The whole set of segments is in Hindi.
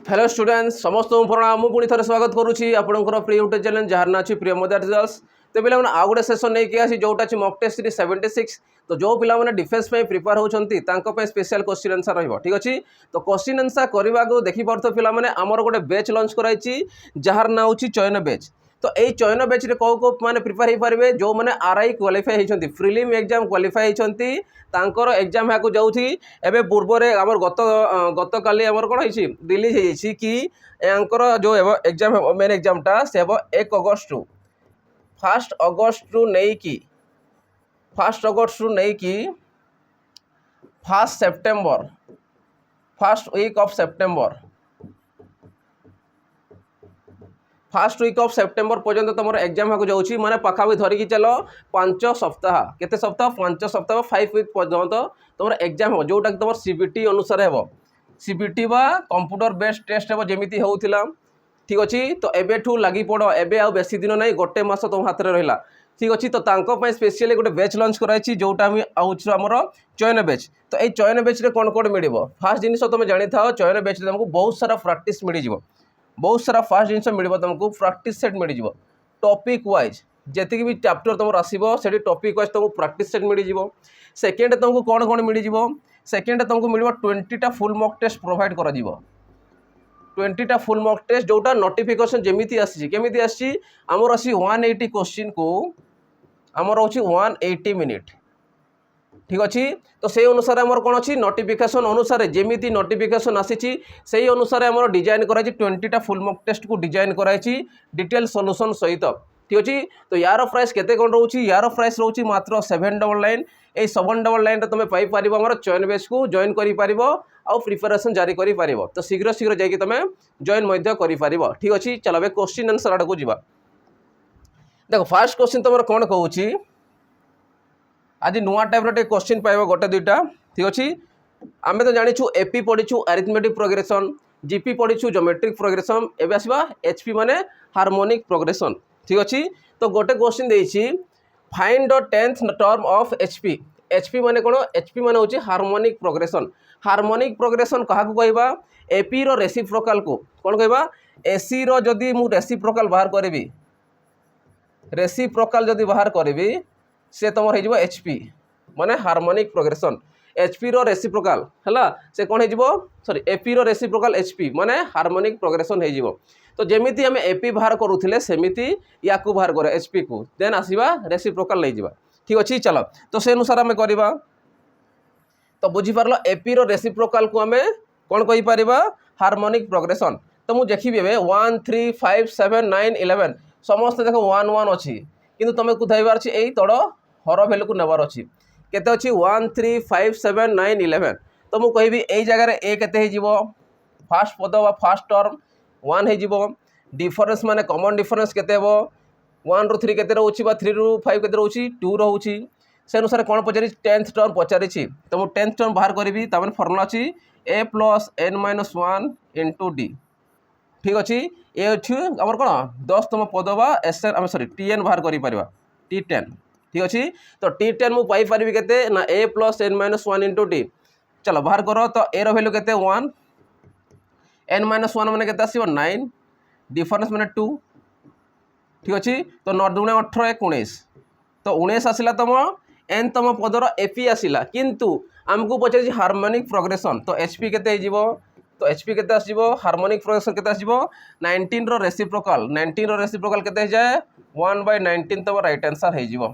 हेलो स्टूडेंट्स समस्त प्रणाम मु पुणी थे स्वागत करुच्ची आपंकर प्रिय यूट्यूब चैनल जार ना अच्छी प्रिय मदर रिजल्ट्स तो पे आउ गोटे सेसन नहीं आसी जोटा अच्छी मॉक टेस्ट सीरीज 76 तो जो पिला डिफेन्स प्रिपेयर होती स्पेशल क्वेश्चन आंसर रही ठीक अच्छे तो क्वेश्चन आंसर करने को देखिपे पे आमर गोटे बैच लॉन्च कराई जार ना हूँ चयन बैच तो यही चयन बैच रे कौ मैंने प्रिपेयर हो पारे जो मैंने आरआई क्वालिफाई होती प्रिलिम एग्जाम क्वालिफाई होती तांकर एग्जाम हाँ जाऊँगी एवं पूर्व आमर गत काली आमर कौन हो रिलीज हो कि यांकर जो एग्जाम मेन एग्जामटा से हम 1 अगस्ट रु 1 अगस्ट रु नहीं कि 1 अगस्ट रु नहीं कि 1 September first week of September first week of September पर्यंत तुम एग्जाम हाँ जाऊँगी मैंने पाखापाखि धरिकी चल 5 सप्ताह केते सप्ताह 5 सप्ताह 5 वीक पर्यंत तुम एग्जाम हो जोटा कि तुम सीबीटी अनुसार हे सीबीटी बा कंप्यूटर बेस्ड टेस्ट हे जमी होता ठीक अच्छे तो एबेठू लगी पड़ एबे आ बेसी दिन ना गोटे मस तुम हाथ में रहा ठीक अच्छे तो स्पेशली गोटे बैच लॉन्च कराई जोटा आमर चयन बैच तो ये चयन बैच कौन कौन मिल फास्ट जिन तुम जानी था चयन बैच तुमको बहुत सारा प्राक्टिस मिल जाव बहुत सारा फास्ट जिन मिल तुमको प्राक्टिस सेट मिल जाव टॉपिक वाइज जी भी चैप्टर तुम आसो से टॉपिक वाइज तुमको प्राक्टिस सेट मिल जाव सेकेंड तुमको कौन कौन मिल जाव सेकेंड तुमको मिल 20टा फुल मॉक टेस्ट प्रोवाइड कर 20टा फुल मॉक टेस्ट जोटा नोटिफिकेशन जमी आसी केमी आसी आमर आसी 180 क्वेश्चन को आमर हो 180 मिनिट ठीक अच्छे तो से अनुसार आमर कौन अच्छी नोटिफिकेशन अनुसार जमी नोटिफिकेशन आसी से अनुसार आमर डिजाइन कराई 20टा फुल मॉक टेस्ट को डिजाइन कराई डिटेल सॉल्यूशन सहित ठीक अच्छे तो यार प्राइस केते कौन रोची यार प्राइस रोची मात्र 799 ये 799 तुम पाइपर आम चयन बैच को जॉइन कर प्रिपेरेसन जारी कर तो शीघ्र शीघ्र जाकि तुम जॉइन कर ठीक अच्छे चलो भाई क्वेश्चन आंसर आड़ को जा देख फास्ट क्वेश्चन तुम कौन कहूँ आज नुआ टाइप क्वेश्चन पाइब गोटे दुईटा ठीक अच्छे आम तो जाचु एपी पढ़ीचु अरिथमेटिक प्रोग्रेसन जीपी पढ़ीचु ज्योमेट्रिक प्रोग्रेसन एवं आसवा एचपी माने हार्मोनिक प्रोग्रेसन ठीक अच्छे तो गोटे क्वेश्चन देछि find the 10th term of HP HP माने कौन एचपी माने होची हार्मोनिक प्रोग्रेसन क्या कहवा एपी रो रेसिप्रोकाल को कौन कहवा एसी रो जदि मु रेसिप्रोकाल बाहर करी रेसिप्रोकाल जदि बाहर करी से तुम हो एचपी माने हार्मोनिक प्रोग्रेसन एचपी रो रेसिप्रोकाल है से कौन हो सॉरी एपी रो रेसिप्रोकाल एचपी माने हार्मोनिक प्रोग्रेसन हो तो जमीती आम एपी बाहर करूँ सेमती या बाहर कर एचपी को देन आसवा रेसिप्रोकाल नहीं जावा ठीक अच्छे चलो तो से अनुसार आम करवा तो बुझीपार एपी रो रेसिप्रोकाल को आम कौन कहीपर हार्मोनिक प्रोग्रेसन तो मुझे देखी 1 3 5 7 9 11 समस्त देख 1 1 अच्छी कि तुम को धाइबार अच्छी यही तड़ हर भैल्यू को नेबार अच्छी केते अच्छी 1 3 5 7 9 11 तो मुझे कहबी यही जगह ए केते हो फास्ट पद फास्ट टर्म 1 हो डिफरेन्स माने कॉमन डिफरेन्स केते हो 1 ରୁ 3 केते रोची 3 ରୁ 5 केते रोची 2 रोची से अनुसार कौन पचारि 10th टर्म पचारि तो मुझे 10th टर्म बाहर करी तमें फर्मुला अच्छी a plus n-1 into D ठीक अच्छे ये अच्छी आमर कौन 10तम पद बा एस एन सॉरी टी.एन बाहर कर T10 ठीक अच्छे तो T10 मुझे पाइपर के ना a plus n-1 into D चलो बाहर कर तो a रो वैल्यू के 1 n-1 मैंने के 9 डिफरेन्स मैंने 2 ठीक अच्छे तो 9 दूने 18 1 19 तो 19 आसला तुम एन तम पदर एपी आसला किंतु आमको पचार हार्मोनिक प्रोग्रेसन तो एचपी केते तो एचपी केते आसीबो हार्मोनिक प्रोग्रेसन केते आसीबो 19 रो रेसिप्रोकाल केते जाए 1/19 तम राइट आंसर हो जिवो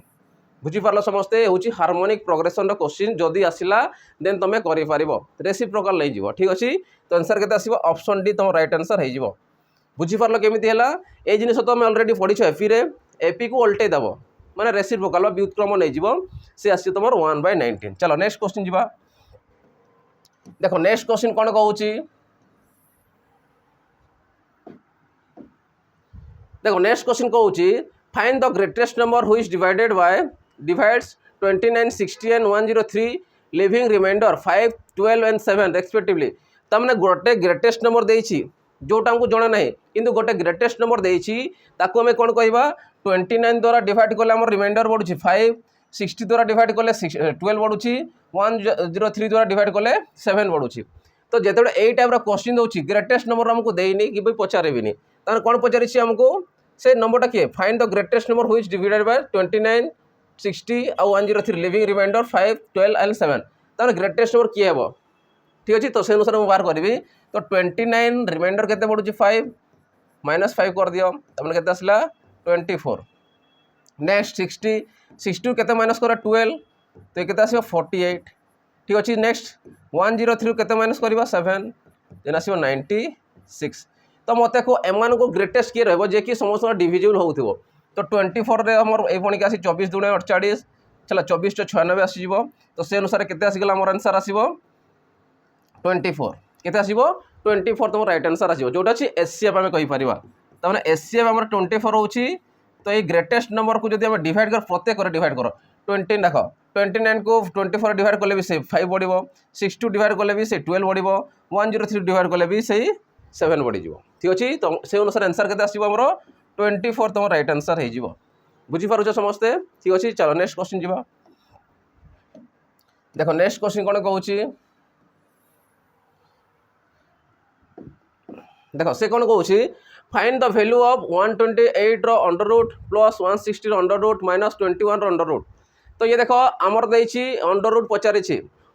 बुझी पारलो समस्ते होची हार्मोनिक प्रोग्रेसन रो क्वेश्चन जदी आसीला देन तमे करि पारिबो रेसिप्रोकाल नहीं जिवो ठीक अछि तो आंसर केते आसीबो ऑप्शन डी तम राइट आंसर हो जिवो बुझी पारलो केमिति हैला ए जिनिस तो हम ऑलरेडी पढिछो एपी को उल्टे दबो माने रेसिप्रोकाल व्युत्क्रम नहीं जीवो से आसी तुम 1/19 चलो नेक्स्ट क्वेश्चन जीवा देखो नेक्स्ट क्वेश्चन कौन कहूँ देखो नेक्स्ट क्वेश्चन कहूँ find the greatest number which divides 29 60 and 103 leaving remainder 5 12 and 7 respectively तमने गोटे ग्रेटेस्ट नंबर देछि जोटा हमको जना ना किंतु गोटे ग्रेटेस्ट नंबर देछि ताको हमें कौन कहवा 29 द्वारा डिवाइड कले आम रिमाइंडर बढ़ुची 5 60 द्वारा डिवाइड कले 12 बढ़ुची 103 द्वारा डिवाइड कले 7 बढ़ुची तो जिते यही टाइप क्वेश्चन दूसरी ग्रेटेस्ट नंबर आमको देनी कि भाई पचारे कौन पचारि आमको से नंबरटा किए find the greatest number which divided by 29 60 और 103 लिविंग रिमाइंडर 5 12 एंड 7 तार ग्रेटेस्ट नंबर किए हे ठीक अच्छे तो से अनुसार मुझे बाहर करी तो 29 रिमाइंडर के पड़ू 5 -5 कर दियो तमें के आसला 24 नेक्स्ट 60 के माइनस कर 12 तो ये आस 48 ठीक अच्छे नेक्स्ट 103 के माइनस कर 7 देन आस 96 तो मत को एम को ग्रेटेस्ट किए रही कि समस्त डिविजिबल हो तो 24 रे हमर ए पणी के आसी 24 दुणे 48 चला 24 तो 96 आसीबो तो से अनुसार केते आसीगला हमर आंसर आसीबो 24 केते आसीबो 24 तुम राइट आंसर आसीबो जोटा अछि एचसीएफ हम कहि परिबा त माने एचसीएफ हमर 24 होउची तो ये ग्रेटेस्ट नंबर को जदि हम डिवाइड कर प्रत्येक कर डिवाइड कर 20 देखो 29 को 24 डिवाइड कले भी से 5 बढ़िबो 62 डिवाइड कले भी से 12 बढ़िबो 103 डिवाइड कले भी से 7 बढ़ी जिवो ठीक अछि तो से अनुसार आंसर केते आसीबो हमरो 24 तुम राइट आंसर हो बुझीपार समस्ते ठीक अच्छे चलो नेक्स्ट क्वेश्चन जीवा देखो नेक्स्ट क्वेश्चन कौन कहूँ देखो से कौन कहूँ फाइंड द वैल्यू ऑफ 128 रो अंडर रूट प्लस 160 रो अंडर रूट माइनस 21 रो अंडर रूट तो ये देखो आमर देछि अंडर रूट पचारि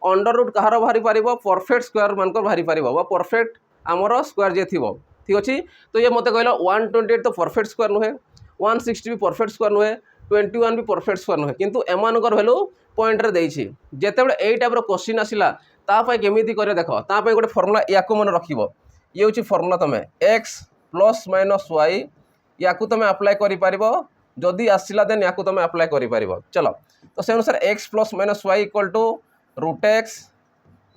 अंडर रूट कहार बाहरी पारिबो परफेक्ट स्क्वायर मानकर बाहरी पारिबो वा परफेक्ट आमर स्क्वायर जे थिबो ठीक अच्छे तो ये मत कहल 128 तो परफेक्ट स्क्वायर नुहे 160 भी परफेक्ट स्क्वायर नुहे 21 भी परफेक्ट स्क्वायर नुहे किंतु एमानकर वैल्यू पॉइंट रे देछि जेतेबेले एई टाइप रो क्वेश्चन आसिला ता पय केमिति करे देखो ता पय गोटे फार्मूला याको मन रखिबो ये होछि फार्मूला तमे x प्लस माइनस y याको तमे अप्लाई करि पारिबो जदी आसिला देन याको तमे अप्लाई करि पारिबो चलो तो से अनुसार x plus minus y equal to root x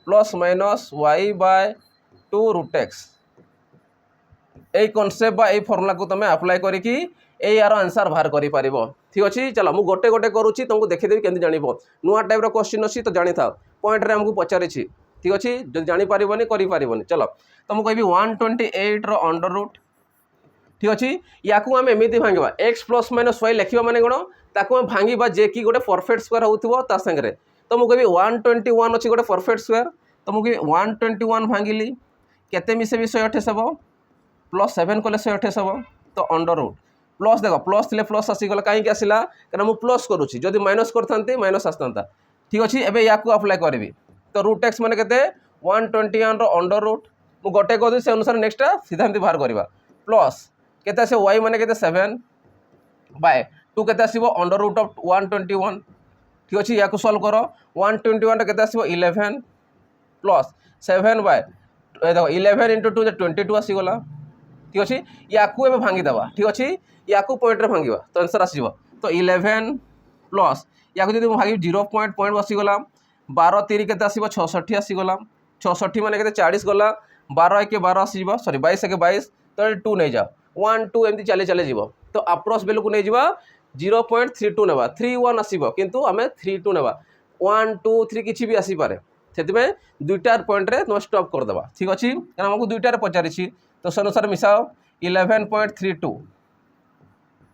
plus minus y by 2 root x এই কনসেপ্ট বা এই ফর্মুলা को তুমি अप्लाई करिकी ए यार आंसर बाहर करि पारिबो ठीक अछि चलो मु गोटे गोटे करूची तुमको देखि देबी केंति जानिबो नुआ टाइप रो क्वेश्चन अछि तो जानि था पॉइंट रे हमको पचारि छी ठीक अछि जदि जानि पारिबोनी करि पारिबोनी चलो तो मु कहबी 128 रो अंडर रूट ठीक अछि याकू हम एमिति भांगबा x प्लस माइनस y लिखिबा माने कोन ताकू हम भांगीबा जे कि गोटे परफेक्ट स्क्वायर होउथबो ता संगरे तो मु कहबी 121 अछि गोटे परफेक्ट स्क्वायर तो मु कहबी 121 भांगिली केते मिसे भी 128 हबो प्लस 7 कले 128 हम तो अंडर रूट प्लस देख प्लस थे प्लस आसीगला कहीं आसला क्या मुझे प्लस करुच्ची जदि माइनस करते माइनस आसता ठीक अच्छे एवं या अप्लाई करी तो रूट एक्स मैंने के 121 रो अंडर रूट मुझे गोटे कह से अनुसार नेक्स्ट सीधा बाहर करवा प्लस के वाई मैंने के 7 बाय 2 के अंडर रूट ऑफ 121 ठीक अच्छे या सल्व कर 121 के 11 प्लस 7 बाय देखो 11 इंटू 2 22 आसीगला ठीक अच्छे या भांगीदेवा ठीक अच्छे या पॉइंट रे भांगा तो आंसर आसो तो 11 प्लस या भांगी 0 पॉइंट बसीगला 12 3 के 66 आसीगला 66 मान के 40 गला 12 1 12 आसीज सॉरी 22 1 22 तो 2 नहीं जाओ 1 2 एमती चली चली जीव तो अप्रोक्स वैल्यू को नहीं जावा 0.32 नेबा 31 आसीबो किंतु आमे 32 नेबा 1 2 3 किछि भी आसी पारे से दुईटार पॉइंट रे तुम स्टॉप करदेवा ठीक अच्छे कारण आमको दुईटार पचारि तो से अनुसार मिसाओ 11.32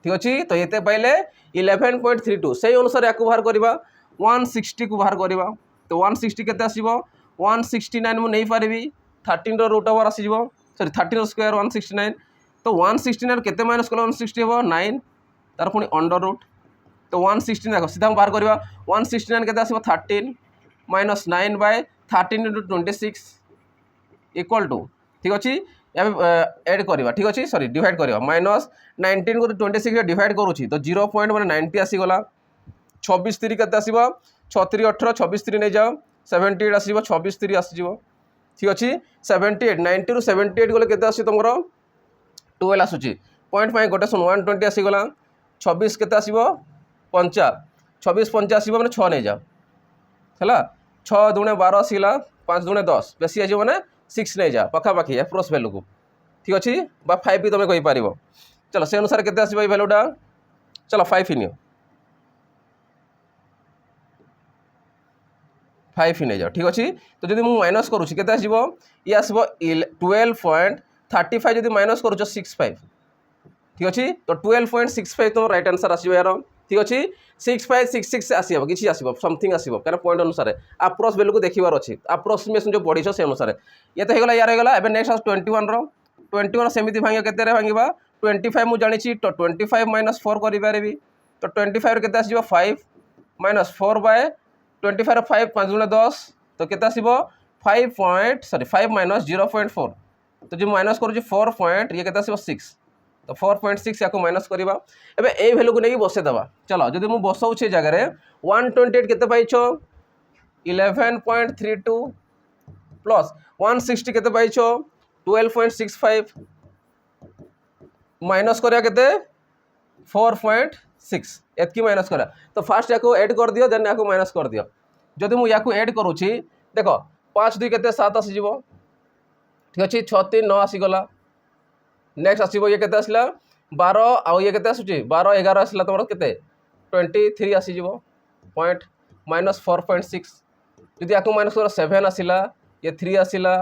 ठीक अच्छे तो ये पाइले 11.32 से अनुसार या बाहर करवा 160 को बाहर करवा तो 160 के 169 मुझे नहीं पारि 13 रो रूट ओवर आसीज सॉरी 13 स्क्वायर 169 तो 169 के माइनस कले 160 हम 9 तार पुणी अंडर रूट तो 169 देख सीधा बाहर करवा 169 के 13 minus 9 by 13 into 26 equal to ठीक अच्छे एड करवा ठीक अच्छे सॉरी डिवाइड करवा माइनस 19 को 26 डिवाइड करुँची तो 0 पॉइंट मैंने 90 आसीगला 26 3 के 6 3 18 26 3 नहीं जाओ 78 आसो 26 3 आसो ठीक अच्छे 78 90 रू 78 गले के तुम 12 आसूँ पॉइंट पाई गोटे सुन 120 आसीगला 26 के 5 26 5 आसो मैंने 6 नहीं जाओ है 6 दुणे 12 आसगला 5 दुणे 10 बेसी आज मैंने 6 नहीं जा पखापाखि अप्रोच वैल्यू को ठीक अच्छे 5 भी तुम कहीपर चलो से अनुसार के वैल्यूटा चलो 5 ही नियो 5 ही नहीं जाओ ठीक अच्छे तो जब मुझे माइनस करुँच के ये आसो 12.35 जब माइनस कर 65 ठीक अच्छे तो 12.65 तुम राइट आंसर आसो यार ठीक अच्छे 6566 आसो कि आसो समथिंग आसो क्या पॉइंट अनुसार अप्रोक्स वैल्यू को देखार अच्छी अप्रोक्सीमेसन जो बढ़ी से अनुसार ये तो होगा यार होगा एवं नेक्स्ट 21 सेमती भांग के भांगा 25 मुझे जानी तो 25 माइनस 4 करी तो 25 के 5 माइनस 4 बाय 25 5 5 गुणे 10 तो के 5 माइनस 0.4 तो जो माइनस करुँच 4 पॉइंट ये के 6 तो 4.6 या माइनस करवा एवं ये भैल्यू को लेकिन बसईदेवा चलो जब मुझे बसाऊे जगार 128 के 11.32 प्लस 160 के 12.65 माइनस करा के 4.6 एतकी माइनस करा तो फास्ट या एड कर दियो देन या माइनस कर दियो जदि मुझे एड करुँची देख 5 2 के 7 आसीज ठीक अच्छे 6 3 9 आसीगला नेक्स्ट आसो ये के 12 आउ ये के 12 11 आसला तुम के 23 आसीज पॉइंट माइनस 4.6 जदि या माइनस कर 7 आसला ये 3 आसला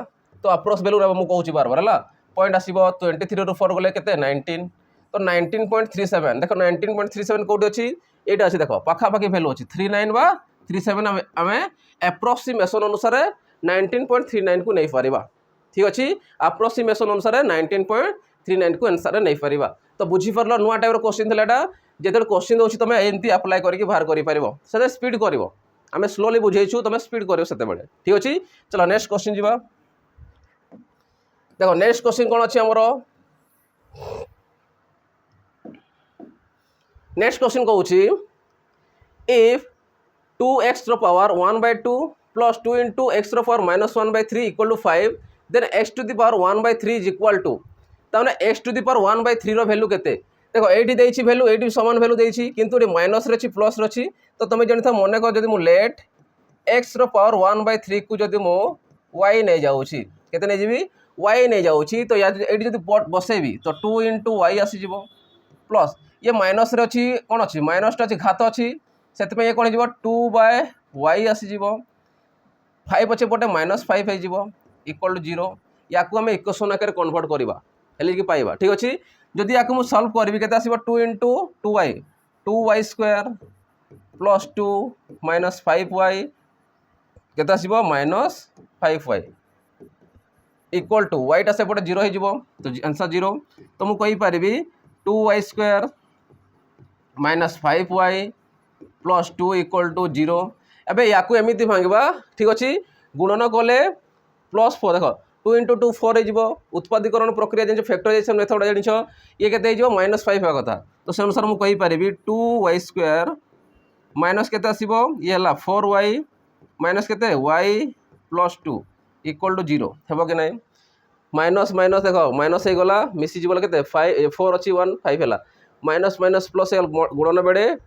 तो अप्रोक्स वैल्यू मुझे कहूँ बार बार है पॉइंट आसो 23 रू 4 गले के 19 तो 19.37 देख 19.37 कौटी अच्छी यहाँ अच्छी देख पाखापाखि भैल्यू अच्छी 39 बा 37 आम एप्रोक्सीमेसन अनुसार 19.39 को नहीं पार ठीक अच्छे अप्रोक्सीमेसन अनुसार 19.39 को आंसर नहीं पार तो बुझीपार नुआ टाइप क्वेश्चन थी जो क्वेश्चन दूसरी तुम एमती अप्लाई करके बाहर कर स्पीड कर आम स्लोली बुझेचु तुम स्पीड कर ठीक अच्छे चलो नेक्स्ट क्वेश्चन जी देखो नेक्स्ट क्वेश्चन कौन अच्छी आमर नेक्स्ट क्वेश्चन कहूँ इफ 2x रो पावर 1/2 प्लस 2 इंटू x रो power -1/3 equal to 5 then x to the power 1/3 is equal to ताने x टू दी पावर 1/3 रो वैल्यू केते देखो एटी देछि वैल्यू एटी समान वैल्यू देछि किंतु रे माइनस रे छि प्लस रे छि तो तुम जानि था मने कर जदि मु लेट x रो पावर 1/3 को जदि मु y नै जाउछि केते नै जिवि y नै जाउछि तो एटी जदि बसेबी तो 2 इंटू y आसी जिवो प्लस ये माइनस रे अछि कोन अछि माइनस टा अछि घात अछि सेति पे ये कोन जिवो 2/y आसी जिवो 5 अच्छे पटे -5 हो जिवो इक्वल टू 0 या को हमें इक्वेशन आकार कन्वर्ट करबा हेले कि पाइबा ठीक अछि जदि या को मु सॉल्व करबी केते आसीबो 2 into 2y square plus 2 minus 5y केते आसीबो -5y इक्वल टू y टा सेपटे 0 हो जिवो तो आंसर 0 तो मु कहि पारिबी 2y square -5y plus 2 equal to 0 एबे या को एमिति भांगबा ठीक अछि गुणन कले प्लस 4 देख 2 इंटू 2 4 हो उत्पादीकरण प्रक्रिया जो फैक्टराइजेशन मेथड जानिछ ये केते हो -5 होगा कथा तो से अनुसार मु कहि पारिबी 2y स्क्वायर माइनस केते आसीबो ये हला 4y माइनस केते y प्लस 2 इक्वल टू 0 हेबो कि नहीं माइनस माइनस देख माइनस हो गला मिसी जीवल के 4 अच्छी 1 5 है माइनस माइनस प्लस गुणन बेड़े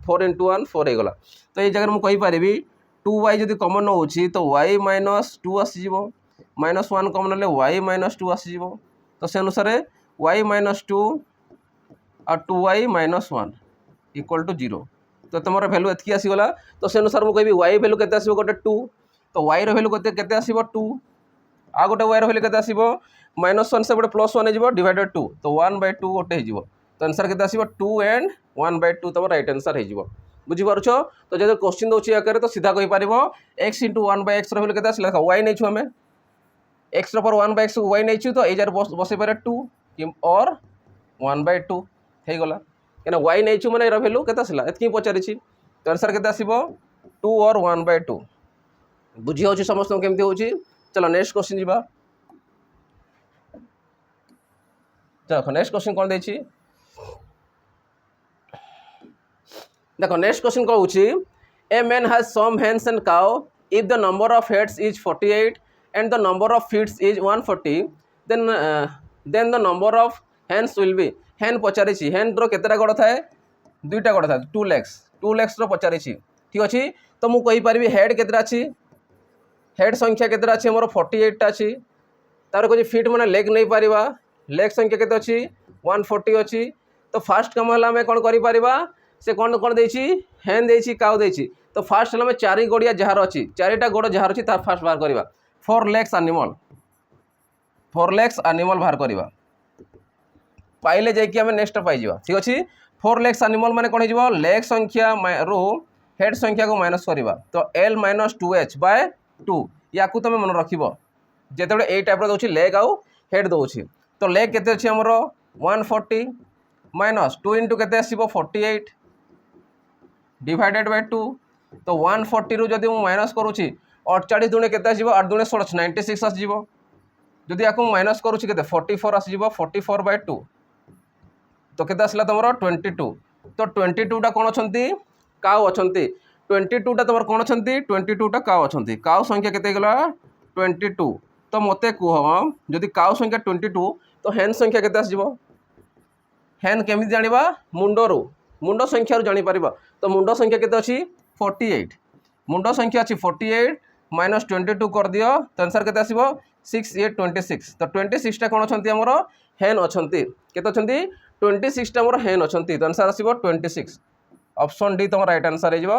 4 इंटू 1 4 हो गला तो ये जगह मुझे पारि 2y जब कमन नौ तो y -2 आसीज -1 कमन ना y -2 आसीज तो से अनुसार y -2 और 2y -1 इक्वल टू 0 तो तुम भैल्यू एतकी आसीगला तो से अनुसार मुझे y भैल्यू के आसो गोटे 2 तो y भैल्यू के आसो 2 आ गोटे y भैल्यू के आसो -1 से गोटे +1 हो डिवाइडेड 2 तो 1/2 गोटे हो तो आंसर के आसो 2 एंड 1/2 तुम राइट आंसर हो बुझीपार तो जब क्वेश्चन दूसरी आकार तो सीधा कहीपर x इंटू 1/x भैल्यू के आसला y नहीं आम x पर 1/x y नहीं तो ये बसई पारे 2 और 1/2 हो गला क्या y नहीं मैंने यार भैल्यू के आसला एतकी पचारि तो आंसर के आसो 2 और 1/2 बुझी हो समस्त केमती हो चलो नेक्स्ट क्वेश्चन जीवा देखो नेक्स्ट क्वेश्चन कौन देछि देखो नेक्स्ट क्वेश्चन कहूँ a man has some hens and cow if the number of heads is 48 and the number of feets is 140 then the number of hens will be hen पचारि हेन रो केतेटा गोड़ थाए 2टा गोड़ थाए 2 लेग्स रो पचारि ठीक अच्छे तो मुझे कहीपर हेड केतेटा अच्छी हेड संख्या केतेटा अच्छी मोर 48 अच्छी तार कह फिट मैंने लेग नहीं पारिबा लेग संख्या केते अच्छी 140 अच्छी तो फास्ट कम है कौन कर से कौन कौन देछि हेन देछि काउ देछि तो फास्ट हमें 4 गोड़िया जार अच्छी 4टा गोड़ जार अच्छी तार फास्ट बाहर करवा 4 लेग्स एनिमल बाहर करवा पाइले जाकि आम नेक्स्ट पाइजा ठीक अच्छे फोर लेग्स एनिमल माने कौन हो लेग संख्या रू हेड संख्या को माइनस करवा तो L माइनस 2H बाय 2 या तुम मन रख जिते ये टाइप दूसरी लेग आउ हेड दूसरी तो लेग केते अच्छी आमर 140 माइनस 2 इंटू के 48 डिवाइडेड बाय 2 तो 140 रू जब मुझे माइनस करुँची 48 दुणे के 8 दुणे 16 96 आसो जदि या माइनस करुँची के 44 आसो 44 बाय 2 तो केते आसला तुम 22 तो 22टा कौन अच्छा काउ अच्छा 22टा तुम कौन अच्छा 22टा काउ अच्छा काउ संख्या केते गला 22 तो मते कह जदि काउ संख्या 22 तो हेन संख्या केते आसो हेन केमी जाना मुंडरू मुंड संख्या जापर तो मुंड संख्या केते अच्छी 48 मुंड संख्या अच्छी 48 माइनस 22 कर दियो तो आंसर केते आसो 6 8 26 तो 26टा कौन अच्छा आमर हेन अच्छा केते अच्छा 26टा मोर हेन अच्छा तो आंसर आसो 26 ऑप्शन डी तुम राइट आंसर हो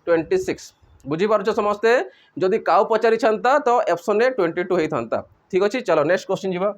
26 बुझीपार समस्ते जदि काउ पचारि छांता तो ऑप्शन ए 22 होता ठीक अच्छे चलो नेक्स्ट क्वेश्चन जीवा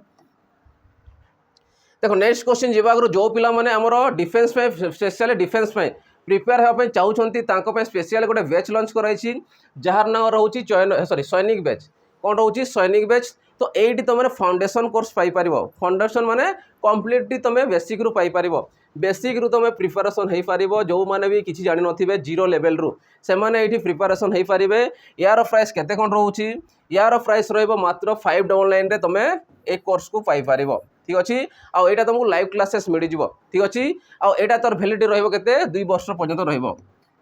देखो नेक्स्ट क्वेश्चन जीवा आगु जो पिला माने हमर डिफेंस में स्पेशली डिफेंस में प्रिपेयर होगा चाहते स्पेशल गोटे बैच लॉन्च कराई जार ना रोचे चयन सॉरी सैनिक बैच कौन रोचे सैनिक बैच तो ये तुम फाउंडेशन कोर्स पाइपर फाउंडेशन माने कम्प्लीटली तुम बेसिक रू पाइपर बेसिक रू तुम प्रिपेरेसन हो पार जो मैंने भी किसी जान नो जीरो लेवल रू से मैंने ये प्रिपेरेसन हो पारे यार प्राइस केते कौन रोचे यार प्राइस मात्र 599 तुम एक कोर्स को पाइपर ठीक अच्छे आउ यहाँ तुमको लाइव क्लासेस मिल जाव ठीक अच्छे आउ यहाँ तोर भैलिडिटी रहिते 2 वर्ष पर्यंत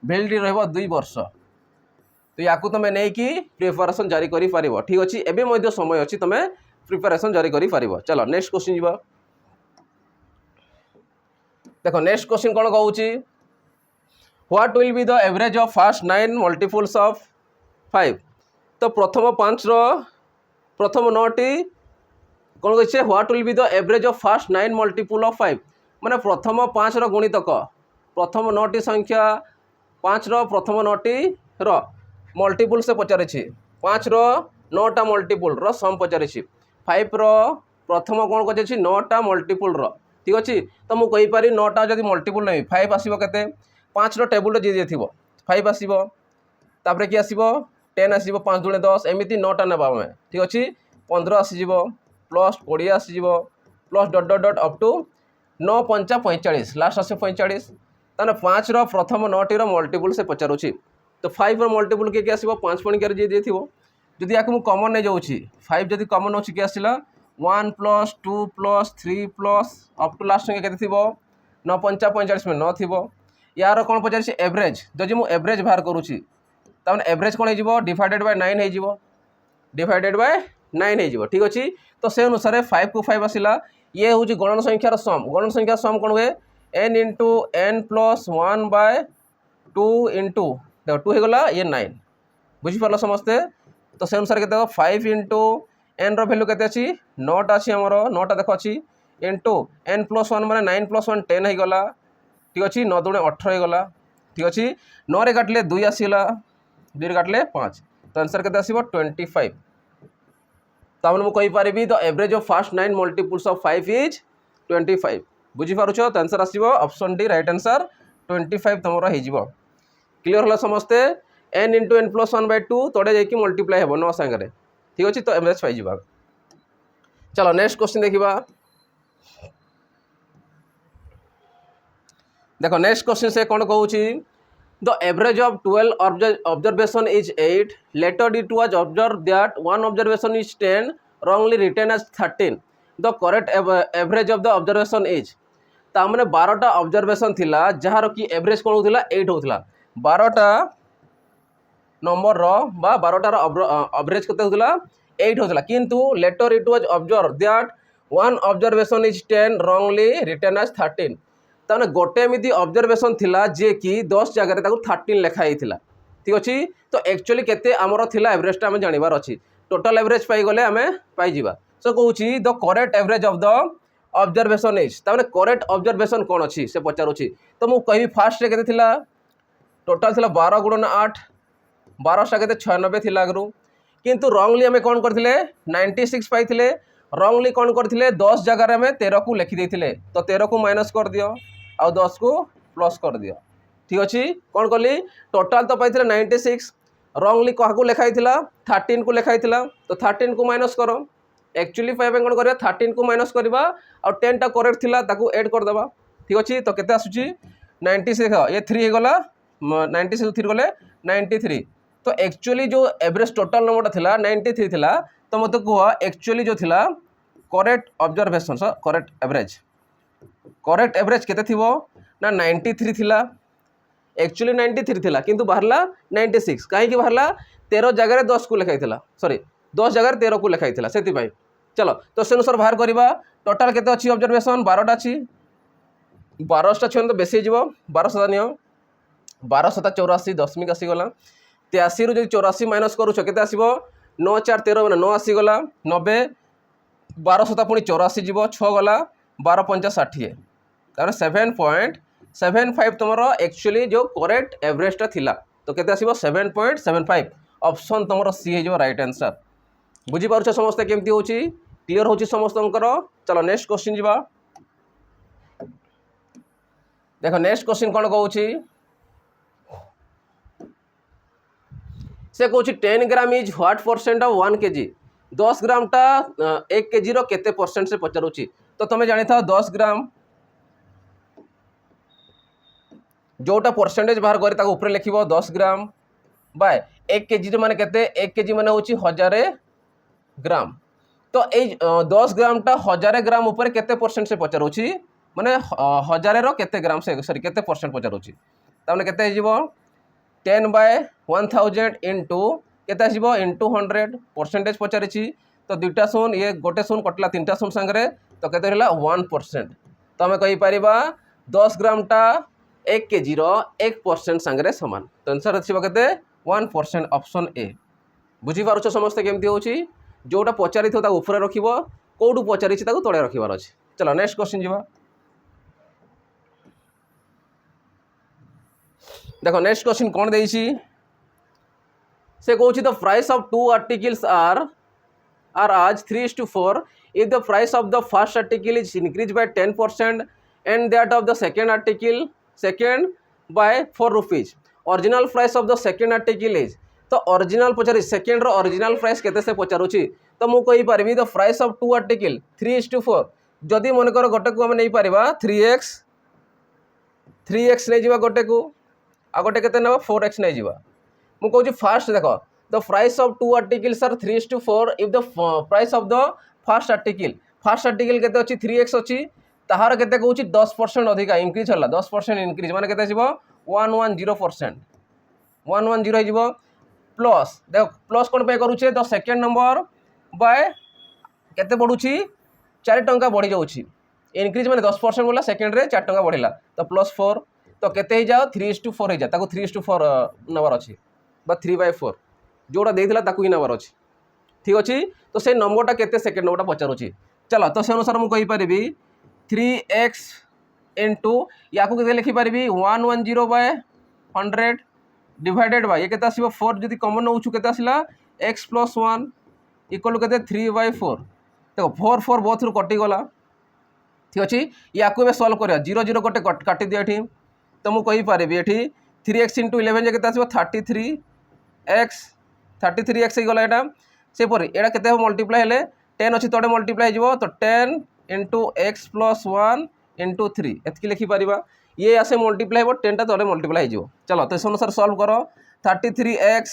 भैलिडिटी रहिबो 2 वर्ष तो या तुम नहीं प्रिपेरेसन जारी करि पारिबो ठीक अच्छे एवं समय अच्छी तुम प्रिपेरेसन जारी करि पारिबो चलो नेक्स्ट क्वेश्चन जीवा देखो नेक्स्ट क्वेश्चन कौन कहूँ what will be the average of first 9 multiples of 5 तो प्रथम 5 प्रथम 9टी कौन कहे what will be the average of first 9 multiple of 5 माने प्रथम 5 गुणितक प्रथम 9टी संख्या 5 प्रथम 9टी मल्टीपल से पचारि 5 9टा मल्टीपल सम पचारि 5 प्रथम कौन कर 9टा मल्टीपल ठीक अच्छे तो मुझे कहीपरि 9टा जब मल्टीपल नहीं 5 आसो के 5 टेबुल जी जी थी 5 आसो तापर कि आसो 10 आसो 5 दुणे 10 एमती 9टा ना आम ठीक अच्छे 15 आसो प्लस 20 आसो plus dot dot dot up to 9 5 45 last आस 45 ताने 5 प्रथम 9टी मल्टीपल से पचारुची तो 5 मल्टीपल किए आसो 5 पणिकार जी जी थी जदि या कमन नहीं जाऊँगी 5 जब कमन हो आसला 1 plus 2 plus 3 plus up to last संख्या के 9 5 45 में 9 थी यार कौन पचार एवरेज जदि मुझे एवरेज बाहर करुँची तमें एवरेज कौन हो डिवाइडेड बाय 9 हो डिवाइडेड बाय 9 हो ठीक अच्छे तो से अनुसार 5 को 5 आसला ये हूँ गणन संख्यार सम कौन हुए n into n plus 1 by 2 into देख 2 होगा ये 9 बुझीपार समस्ते तो से अनुसार के 5 इंटू n भैल्यू के 9टा अच्छी आमर 9टा देख अच्छी इंटू n प्लस 1 मैंने 9 प्लस 1 10 होगला ठीक अच्छे 9 दुणे 18 होगला ठीक अच्छे 9 रे काटले 2 आसला 2 रे काटले 5 तो आंसर के 25 तमें मुझे कहीपरि the average of first 9 multiples of 5 is 25 बुझीपारुछ तो आंसर आसो ऑप्शन डी राइट आंसर 25 तुम हो क्लीयर है समस्ते n into n plus 1 by 2 तोड़े जाकि मल्टीप्लाई हे 9 सांगे ठीक अच्छे तो एवरेज पाई चलो नेक्स्ट क्वेश्चन देखा देखो नेक्स्ट क्वेश्चन से कौन कहूँ the average of 12 observation is 8 later it was observe that one observation is 10 wrongly written as 13 the correct average of the observation is तामने 12टा ऑब्जर्वेशन थिला जार कि एवरेज कौन होता 8 होता 12टा नंबर बा 12टार एवरेज केते होता 8 होता किंतु later it was observe that one observation is 10 wrongly written as 13 ताने गोटे एमती ऑब्जर्वेशन थिला जे कि 10 जगह 13 लिखाई थिला ठीक अच्छे तो एक्चुअली केते आमर थिला एवरेजटा आम जानवर अच्छी टोटल एवरेज पाईगले आम पाइबा सो कहूँ the correct average of the observation is ताने करेक्ट ऑब्जर्वेशन कौन अच्छी से पचारुची तो मुझे कहि फास्ट रे केते थिला टोटल थिला 12 गुणन 8 12टा के 96 थी आगु किंतु रॉन्गली आम कौन करते 96 पाई रॉन्गली कौन करते 10 जगार आम 13 को लिखिदे तो 13 को माइनस कर दियो आउ 10 को प्लस कर दियो ठीक अच्छे कौन कली टोटाल तो पाई 96 रंगली क्या लिखाई 13 को लिखाई तो 13 को माइनस कर एक्चुअली पाइबा कौन कर 13 को माइनस करवा आ 10 टा करेक्ट थिला ताकू ऐड करदेवा ठीक अच्छे तो केते आसुची 96 ये 3 होगला 96 3 गले 93 तो एक्चुअली जो एवरेज टोटाल नंबर था 93 थिला तो मत कह एक्चुअली जो थिला करेक्ट ऑब्जर्वेशन करेक्ट एवरेज केते थिबो ना 93 थिला एक्चुअली 93 थिला किंतु बाहरला 96 कहीं बाहरला 13 जगह 10 को लिखाई सॉरी 10 जगह 13 को लिखाई से चलो तो से अनुसार बाहर करवा टोटाल केते अच्छी ऑब्जर्वेशन 12टा अच्छी 12टा छुआ तो बेसी हो 12 नियो 1284 दशमिक आसीगला 83 रू 84 माइनस करुछ केते आसीबो 9 4 13 मैंने 9 आसीगला 90 12 पुणी 84 जीव 6 गला 12 5 60 तार 7.75 तुम एक्चुअली जो करेक्ट एवरेजटा थिला तो केते आसीबो 7.75 ऑप्शन तुम सी हो राइट आंसर बुझी पारुछ समस्ते केमती होची क्लियर होची समस्तंकर चलो नेक्स्ट क्वेश्चन जीवा देखो नेक्स्ट क्वेश्चन कौन कहूची से कहूची 10 gram is what percent of 1 KG 10 ग्राम टा 1 केजी रो केते परसेंट से पचारुची तो तुम जानी था 10 ग्राम जोटा परसेंटेज बाहर कर ऊपर लिखिबो 10 ग्राम बाय 1 केजी माने केते 1 केजी माने होची 1000 ग्राम तो ये 10 ग्राम टा 1000 ग्राम ऊपर केते परसेंट से पचारुची माने 1000 रो केते ग्राम से सॉरी केते परसेंट पचारुची ताने केते हिजिबो 10/1000 इंटू केते आसीबो इंटू 100 परसेंटेज पचारिची तो दुईटा शून ये गोटे शून कटला तीनटा शून संगे तो केते रहला 1% तो आम कहि परिबा 10 ग्राम टा 1 केजी रो 1% संगे समान तो आंसर आसीबो केते 1% ऑप्शन ए बुझी पारुछ समस्त केमती होची जोटा पचारि थो ता ऊपर रखिबो कोडू पचारि छी ताको तळे रखिबार अछि चलो नेक्स्ट क्वेश्चन जीवा देखो नेक्स्ट क्वेश्चन कौन देइछि से कहूँ the price of 2 articles are as 3:4 if the price of the first article is increased by 10% and that of the second article by 4 rupees original price of the second article is तो ओरिजिनल पचारि सेकेंड रो ओरिजिनल प्राइस केते से पचारुची तो मु कहि परबी द प्राइस ऑफ 2 आर्टिकल 3:4 जदि मन कर गोटे को हम नहीं पारिबा 3x नहीं जिबा गोटे को आ गोटे केते नेबा 4x नहीं जिबा मु कहूँ फास्ट देख the price of 2 articles are 3:4 if the price of the first article केते अछि 3x अछि ताहार केते कहूँ 10% अधिका इंक्रीज होला 10% इंक्रीज माने केते जिवो 110% 110 जिवो प्लस देख प्लस कौन पे करूचे द सेकेंड नंबर बाय केते बढ़ुची 4 टंका बढ़ी जाउची इंक्रीज माने 10% बोला सेकेंड रे 4 टंका बढ़िला तो +4 तो केते ही जाओ 3:4 ही जा ताको 3:4 नंबर अछि बा 3/4 जोड़ा देइथिला ताको ही नंबर अछि ठीक अछि तो से नंबरटा केते सेकेंड नंबरटा पचारुची चलो तो से अनुसार मु कहि परिबी 3x इनटू याको केते लिखि परिबी 110/100 डिवाइडेड बाय ये केते आसीबो 4 जदि कॉमन नउछु केते आसिला x + 1 इक्वल केते 3/4 देखो 4 4 बोथ रु कटि गला ठीक अछि याको बे सॉल्व करिया 0 0 गोटे काटि दिया एठी तो मु कहि पारिबी एठी 3x * 11 जे केते आसीबो 33x ही गला एटा से परे एटा केते हो मल्टीप्लाई हेले 10 अछि तोडे मल्टीप्लाई जिवो तो 10 * x + 1 * 3 एतकी लिखि पारिबा ये आसे मल्टीप्लाई हो 10 टा तोडे मल्टीप्लाई जिवो चलो तो इस अनुसार सॉल्व करो 33x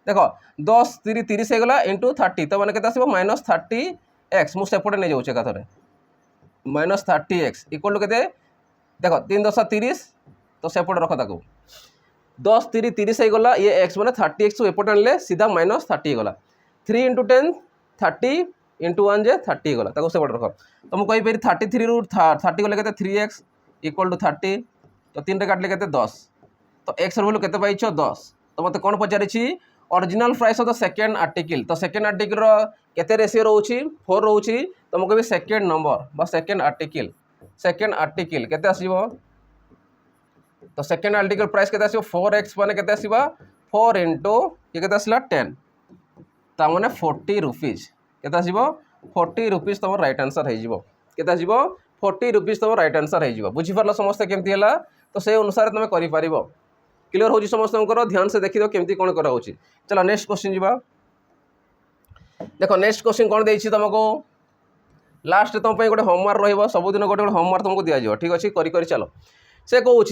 देखो 10 3 30 हे गला * 30 तो माने केते आसीबो -30x मु सेपटे नै जाउचे का थरे -30x इक्वल टू केते देखो 3 10 30 तो सेपटे रख ताको 10 3 30 हे गला ये x माने 30x को एपटे आनले सीधा -30 हे गला 3 * 10 30 * 1 जे 30 हे गला ताको सेपटे रख तो मु कहि पेरी 33 रु 30 गले केते 3x इक्वल टू 30 तो 3 रे काटले केते 10 तो x र वैल्यू केते पाइछो 10 तो मते कोन पचारिछि original price of the second article तो सेकेंड आर्टिकल रो केते रेशियो रहउछि 4 रहउछि तो मु कहबी सेकेंड नंबर बा सेकेंड आर्टिकल केते आसीबो तो सेकेंड आर्टिकल प्राइस केते आसीबो 4x माने केते आसीबा 4 इनटू ये केते आसीला 10 ता माने 40 रुपीस केते आसीबो 40 रुपीस तमर राइट आंसर हे जिवो केते आसीबो 40 रुपीज तुम राइट आंसर हो बुझीपार समस्ते केमती है तो से अनुसार तुम कर क्लियर हो समस्त ध्यान से देखिए केमती कौन करा चलो नेक्स्ट क्वेश्चन जी देख नेक्स्ट क्वेश्चन कौन देती तुमको लास्ट तुम गोटे होमवर्क रही सबुदिन गोटे गोटे होमवर्क तुमको दिज्व ठीक अच्छे कर चलो से कौन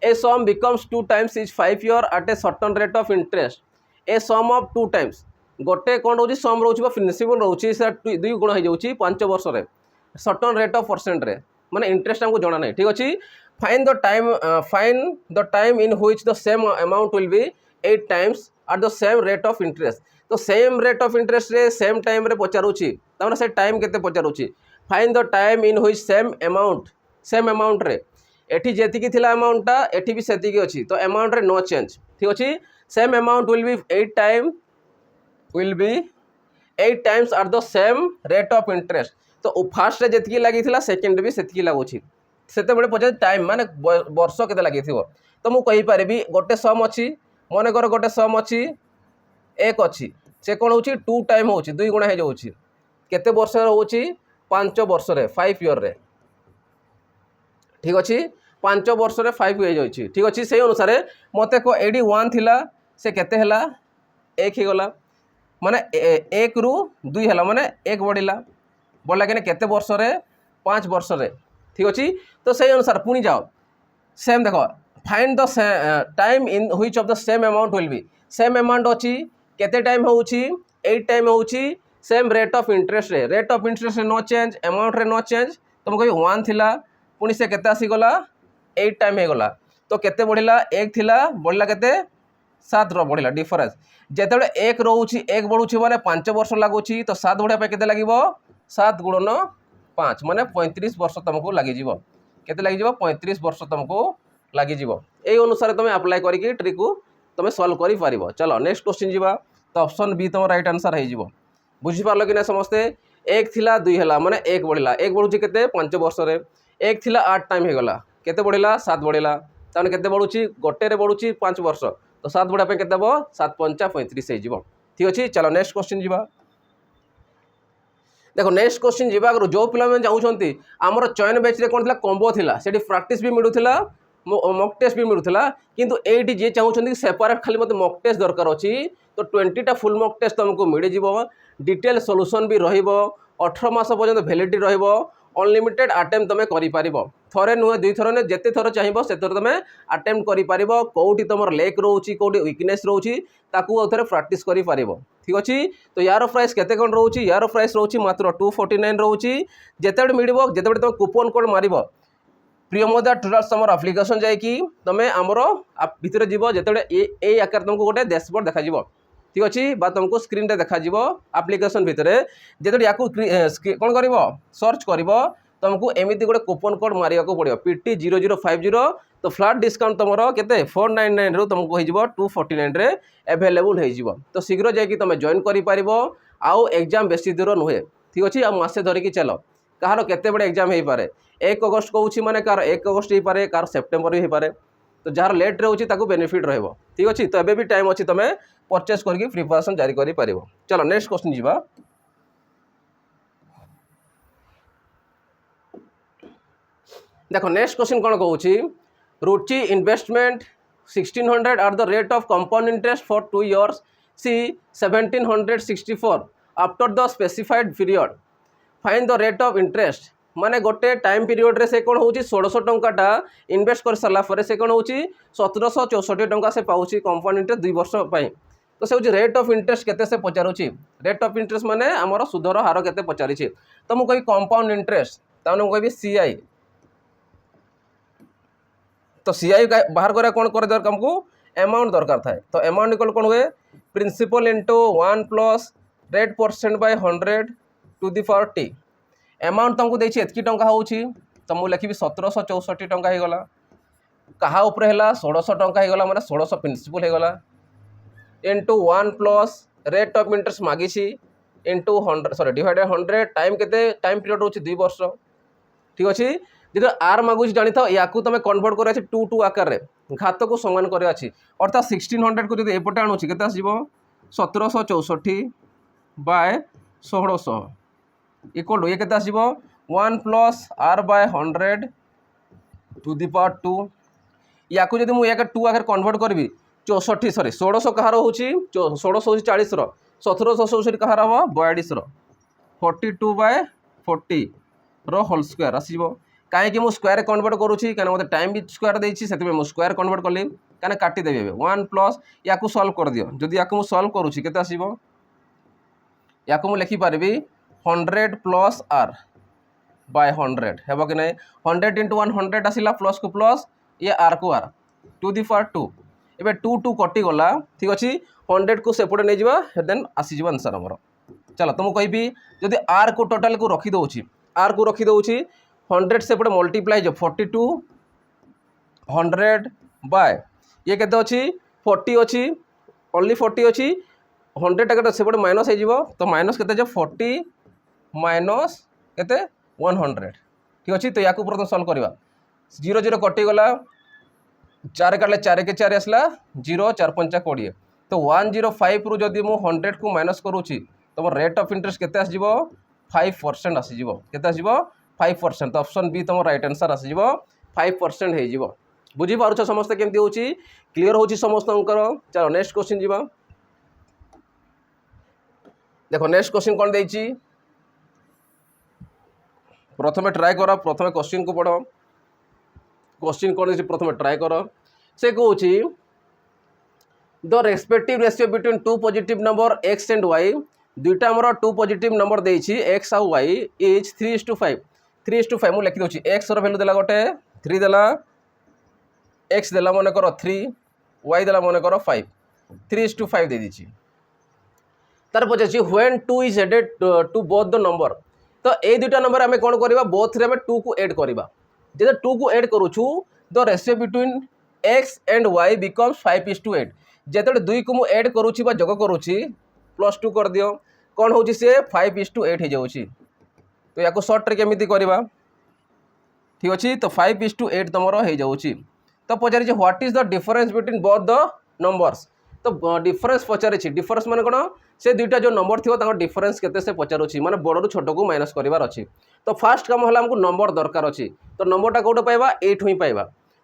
ए सम बिकम्स 2 times इज 5 year at a certain rate of interest a sum of 2 times गोटे कौन रोचे सम रोचे प्रिंसिपल रोचे 2 गुण हो 5 वर्ष रे सर्टन रेट ऑफ परसेंट रे माने इंटरेस्ट हमको जाना नहीं ठीक अच्छे fine the time in which the same amount will be 8 times at the same rate of interest तो सेम रेट ऑफ इंटरेस्ट रे सेम टाइम रे पचारुची तमने से टाइम केते पचारुची fine the time in which same amount रे एठी जेतिकी थिला अमाउंटटा एठी भी सेतिकी अछि तो अमाउंट रे नो चेंज ठीक अछि same amount will be 8 times at the same rate of interest तो फर्स्ट रे जेतिकी लागि थिला सेकंड भी सेतिकी लागुछि सेते बडे पचे टाइम माने वर्ष केते लागि थिवो तो मु कहि पारेबी गोटे सम अछि मने कर गोटे सम अछि एक अछि से कोन होछि 2 टाइम होछि 2 गुणा हे जाउछि केते वर्ष रे होछि 5 वर्ष रे 5 ईयर रे ठीक अच्छे 5 वर्ष रे 5 हो जाइए ठीक अच्छे से अनुसार मत को एडी 1 थिला से केते हला 1 ही गला माने 1 रु 2 हला माने 1 बढ़ला कि केते वर्ष रे 5 वर्ष रे ठीक अच्छे तो से अनुसार पुणी जाओ सेम देखो find the time in which of the same amount will B same amount अच्छी केते टाइम होउची 8 टाइम होउची सेम रेट ऑफ इंटरेस्ट रे नो चेंज अमाउंट रे नो चेंज तुम कही 1 थिला पुणी से केते आसीगला 8 टाइम हो गला तो केते बढ़िला 1 थिला बढ़ला केते 7 रो बढ़िला डिफरेंस जेतेबे 1 रोउची 1 बढ़ुची माने 5 वर्ष लागुची तो 7 बढ़िया पे केते लागिवो 7 गुणन 5 माने 35 वर्ष तुमको लागि जीवो केते लागि जीवो 35 वर्ष तुमको लागि जीवो ए अनुसार तुम अप्लाई करिकि ट्रिक को तुम सॉल्व करि पारिबो चलो नेक्स्ट क्वेश्चन जीवा तो ऑप्शन बी तुम राइट आंसर हो जीवो बुझी पारलो कि ना समस्ते 1 थिला 2 हला माने 1 बढ़िला 1 बढ़ुची केते 5 वर्ष रे 1 थिला 8 टाइम हो गला केते बढ़िला 7 बढ़िला ताने केते बढ़ुची गोटे रे बढ़ुची 5 वर्ष तो 7 बढ़ा पे केते देबो 7 5 35 हो जीवो ठीक अछि चलो नेक्स्ट क्वेश्चन जीवा देखो नेक्स्ट क्वेश्चन जीवा जो पिला में जाउछंती हमर चयन बैच रे कोन थिला कॉम्बो थिला सेठी प्रैक्टिस भी मिलुथिला मॉक टेस्ट भी मिलुथिला किंतु एटी जे चाहुछंती सेपरेट खाली मते मॉक टेस्ट दरकार अछि तो 20 टा फुल मॉक टेस्ट तुमको मिल जीवो डिटेल सॉल्यूशन भी रहिबो 18 मास पर्यंत वैलिडिटी रहिबो अनलिमिटेड अटेम्प्ट तुम कर थरे नुहे 2 थर ने जिते थर चाहिए से तुम अटेम्प्ट कर कौटी तुम लेक रोचे कौटी वीकनेस रोचे ताकू थे प्रैक्टिस कर ठीक अच्छे तो यार प्राइस केते कौन रोचे यार प्राइस रोचे मात्र 249 रोचे जिते मिल जिते तुम कूपन कोड मार प्रियमोदा ट्यूटोरियल्स तुम आप्लिकेसन जाकि तुम आमर भितर जीव जिते आकार तुमको गोटे डैशबोर्ड देखा ठीक अच्छे तुमको स्क्रीन रे देखा आप्लिकेसन भितर जिते या कौन कर सर्च कर तुमको एमती गोटे कूपन कोड मारिया पड़ो PT 0050 तो फ्लैट डिस्काउंट तुम के 499 रु तुमको हो 249 रे अवेलेबल हो तो शीघ्र जाकि तुम जॉइन कर आउ एग्जाम बेसी दूर नुहे ठीक अच्छे आ मसे धरिकी चल कहार केते बड़े एग्जाम हो पारे 1 अगस्त कहूँ माने कार 1 अगस्त हो पारे कार सेप्टेम्बर भी हो पारे तो जार लेट रोचे ताकू बेनिफिट रहिबो ठीक अच्छे तो एबे भी टाइम अच्छी तुम परचेस करके प्रिपरेशन जारी करि पारिबो चलो नेक्स्ट क्वेश्चन जीवा देखो नेक्स्ट क्वेश्चन कौन कहूँ रुचि investment 1600 at the rate of compound interest for 2 years see 1764 after the specified period find the rate of interest माने गोटे टाइम पीरियड रे से कौन हो 1600 टंकाटा इन्वेस्ट कर सारा पर से कौन हो 1764 टंका से पाउची कंपाउंड इंटरेस्ट 2 वर्ष पाई तो से हूँ रेट ऑफ इंटरेस्ट केते से पचारुची रेट ऑफ इंटरेस्ट माने आमर सुधर हार केते पचारिछि तो मु कहि कंपाउंड इंटरेस्ट ताने मु कहि CI तो CI बाहर करा कौन कर दरकार हमको अमाउंट दरकार थाए तो अमाउंट इक्वल कौन हुए principal into 1 plus rate percent by 100 to the power t amount तुमको देखिए एतकी टंका होउची तो मु लिखिबी 1764 टंका हो गला कहा ऊपर है 1600 टंका हो गला माने 1600 प्रिंसिपल हो गला into 1 plus rate of interest मागिछि इंटू 100 सॉरी डिवाइडेड 100 टाइम केते टाइम पीरियड होची 2 वर्ष ठीक अछि जो आर मागुच जानी था या तुम कन्वर्ट कर 2 आकार रे घात को समान कर अर्थात 1600 को जो एपटे आणुची केते आसीबो 1764 बाय 1600 इक्वल टू ये केते आसीबो 1 plus r by 100 to the power 2 याकू जदि मु एक 2 आगे कन्वर्ट करबी 64 सॉरी 1600 कहार होची 1600 होची 40 रो 1764 कहार हो 42 रो 42 बाय 40 रो होल स्क्वायर आसीबो काहे कि मु स्क्वायर कन्वर्ट करूची काने मते टाइम भी स्क्वायर देछि सेते मु स्क्वायर कन्वर्ट करली काने काटी देबे 1 प्लस याकू सॉल्व कर दियो जदि याकू मु सॉल्व करूची केते आसीबो याकू मु लिखि पारबी 100 प्लस r बाय 100 हेबो कि नै 100 into 100 आसिला प्लस को प्लस ये r को r टू द पावर 2 एबे 2 2 कटि गला ठीक अछि 100 को सेपटे नै जिबा देन आसी जिबा आंसर हमर चलो तुम कहबी जदि r को टोटल को रखी दउची r को रखी दउची 100 सेपटे मल्टीप्लाई जो 42 100 बाय ये केते अछि 40 अछि ओनली 40 अछि 100 टाके सेपटे माइनस हो जिवो तो माइनस केते जे 40 माइनस केते 100 ठीक अछि तो याकू प्रथम सॉल्व करबा 0 0 कटि गला 4 काटले 4 के 4 आसला 0 4 5 20 तो 105 रु जदि मु 100 को माइनस करूची तो रेट ऑफ इंटरेस्ट केते आसीबो 5% आसीजिवो केते आसीबो 5% तो ऑप्शन बी तुम राइट आंसर आसीजिवो 5% हे जिवो बुझी पारुछ समस्त केमती होची क्लियर होची समस्तंकर चलो नेक्स्ट क्वेश्चन जिवो देखो नेक्स्ट क्वेश्चन कोन देइची प्रथमे ट्राई करो प्रथमे क्वेश्चन को पढ़ो क्वेश्चन कोन देइची प्रथमे ट्राई करो से कहूची the respective ratio between two positive number x and y दुईटा हमर टू पॉजिटिव नंबर देइची x और y इज 3:5 3:5 मु लिखि दोची x रो वैल्यू देला गोटे 3 देला x देला मने करो 3 y देला मने करो 5 3:5 दे दीची तार पछे when 2 is added to both the number तो ए दुईटा नंबर आमे कोन करबा बोथ रे आमे 2 को ऐड करबा जे 2 को ऐड करूछु the ratio between x and y becomes 5:8 जेतडे 2 को मु ऐड करूछि बा जोग करूछि +2 कर दियो कौन होची से 5:8 हे जाउची तो याको शॉर्ट रे केमिति करबा ठीक अछि तो 5:8 तमरो हे जाउची तो पचारि जे what is the difference between both the numbers तो डिफरेंस पचारि छी डिफरेंस माने कोन से दुईटा जो नंबर थियो ताको डिफरेंस केते से पचारुची माने बड़ रु छोट को माइनस करबार अछि तो फास्ट काम होला हमको नंबर दरकार अछि तो नंबरटा कोड पाइबा 8 हुई पाइबा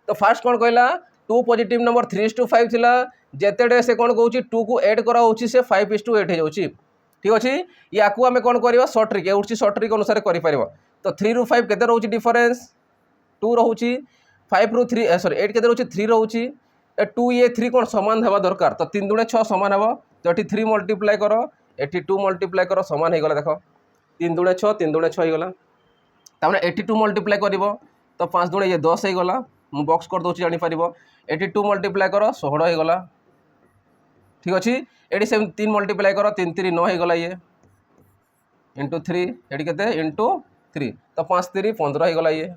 तो फास्ट कोन कहला 2 पॉजिटिव नंबर 3:5 थिला जेतेडे से कोन कहउची 2 को ऐड करा होची से 5:8 हे जाउची ठीक अछि याकू आमे कोन करबा शॉर्ट ट्रिक उठी शॉर्ट ट्रिक अनुसार करि परिबा तो 3 रु 5 केते रहउची डिफरेंस 2 रहउची 5 रु 3 सॉरी 8 केते रहउची 3 रहउची 2 ये 3 कोन समान हेबा दरकार तो 3 दुणे 6 समान हेबा तो एठी 3 मल्टीप्लाई करो एठी 2 मल्टीप्लाई करो समान हे गला देखो 3 दुणे 6 3 दुणे 6 हे गला तामे एठी 2 मल्टीप्लाई करिवो तो 5 दुणे ये 10 हे गला मु बॉक्स कर दोची जानि परिबो एठी 2 मल्टीप्लाई करो 16 हे गला ठीक अछि एडी से 3 मल्टीप्लाई करो 3 3 9 हे गला ये इंटू 3 एडी केते इंटू 3 तो 5 3 15 हे गला ये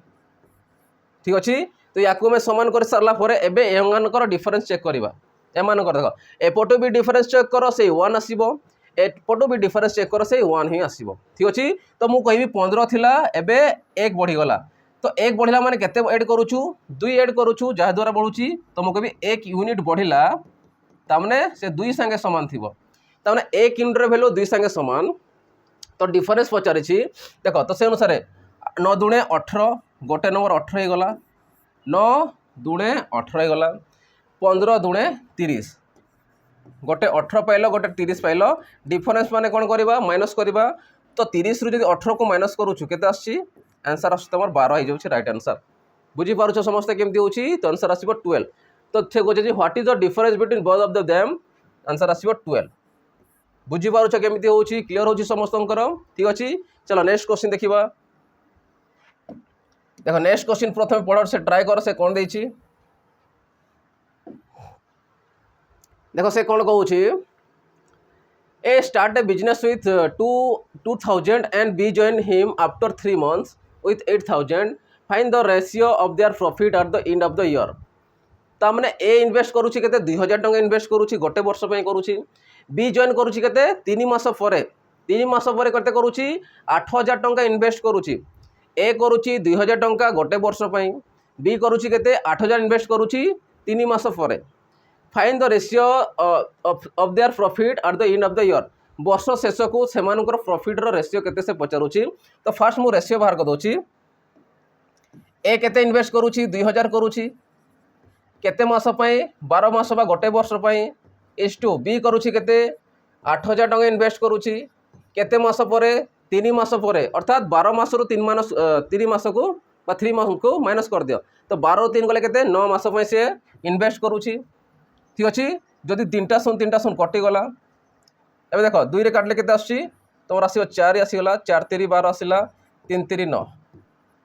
ठीक अछि तो याकू में समान कर सारला परे एबे एमानकर डिफरेंस चेक करबा एमानकर देखो एपटो भी डिफरेंस चेक करो से 1 आसीबो एपटो भी डिफरेंस चेक करो से 1 ही आसीबो ठीक अछि तो मु कहबी 15 थिला एबे 1 बढ़ी गला तो 1 बढ़िला माने केते ऐड करूछु 2 ऐड करूछु जा द्वारा बढ़ुची तो मु कहबी 1 यूनिट बढ़िला तामने से 2 संगे समान थिबो तामने 1 यूनिट रे वैल्यू 2 संगे समान तो डिफरेंस पचारि छी देखो तो से अनुसार 9 दुणे 18 गोटे नंबर 18 हे गला 9 दुणे 18 हे गला 15 दुणे 30 गोटे 18 पाइलो गोटे 30 पाइलो डिफरेंस माने कोन करबा माइनस करबा तो 30 रु जदि 18 को माइनस करूछु केते आछि आंसर आछि तमर 12 हे जाउछि राइट आंसर बुझी पारुछ समस्त केमति होछि तो आंसर आसीबो 12 तो थे गोजे जे what is the difference between both of them answer आसीबो 12 बुझी पारुछ केमति होछि क्लियर होछि समस्तंकर ठीक अछि चलो नेक्स्ट क्वेश्चन देखिबा देखो नेक्स्ट क्वेश्चन प्रथम पढ़र से ट्राई कर से कोन देछि देखो से कोन कहउछि A start a business with 2000 and B join him after 3 months with 8000 find the ratio of their profit at the end of the year ता माने ए इन्वेस्ट करूछि केते 2000 टका इन्वेस्ट करूछि गोटे वर्ष पय करूछि बी जॉइन करूछि केते 3 मास परे करते करूछि 8000 टका इन्वेस्ट करूछि ए करूछि 2000 टका गोटे वर्ष पय बी करूछि केते 8000 इन्वेस्ट करूछि 3 मास परे find the ratio of their profit at the end of the year वर्ष शेष को से प्रॉफिट रो रेशियो केते से पचारुची। तो फास्ट मु रेशियो बाहर कर दोची। ए केते इन्वेस्ट करूची 2000 करूची केते मास पई 12 मास बा गोटे वर्ष पई। इज टू बी करूची केते 8000 टका इन्वेस्ट करूची केते मास परे 3 मास परे अर्थात 12 मास रु 3 मास को बा 3 मास को माइनस कर दियो। तो 12 3 गले केते 9 मास पई से इन्वेस्ट करूची। ठीक अछि जदि 3टा शून कटि गला एबे देखो 2 रे काटले केते आसी तमर आसीबो 4 आसीगला 4 3 12 आसीला 3 3 9।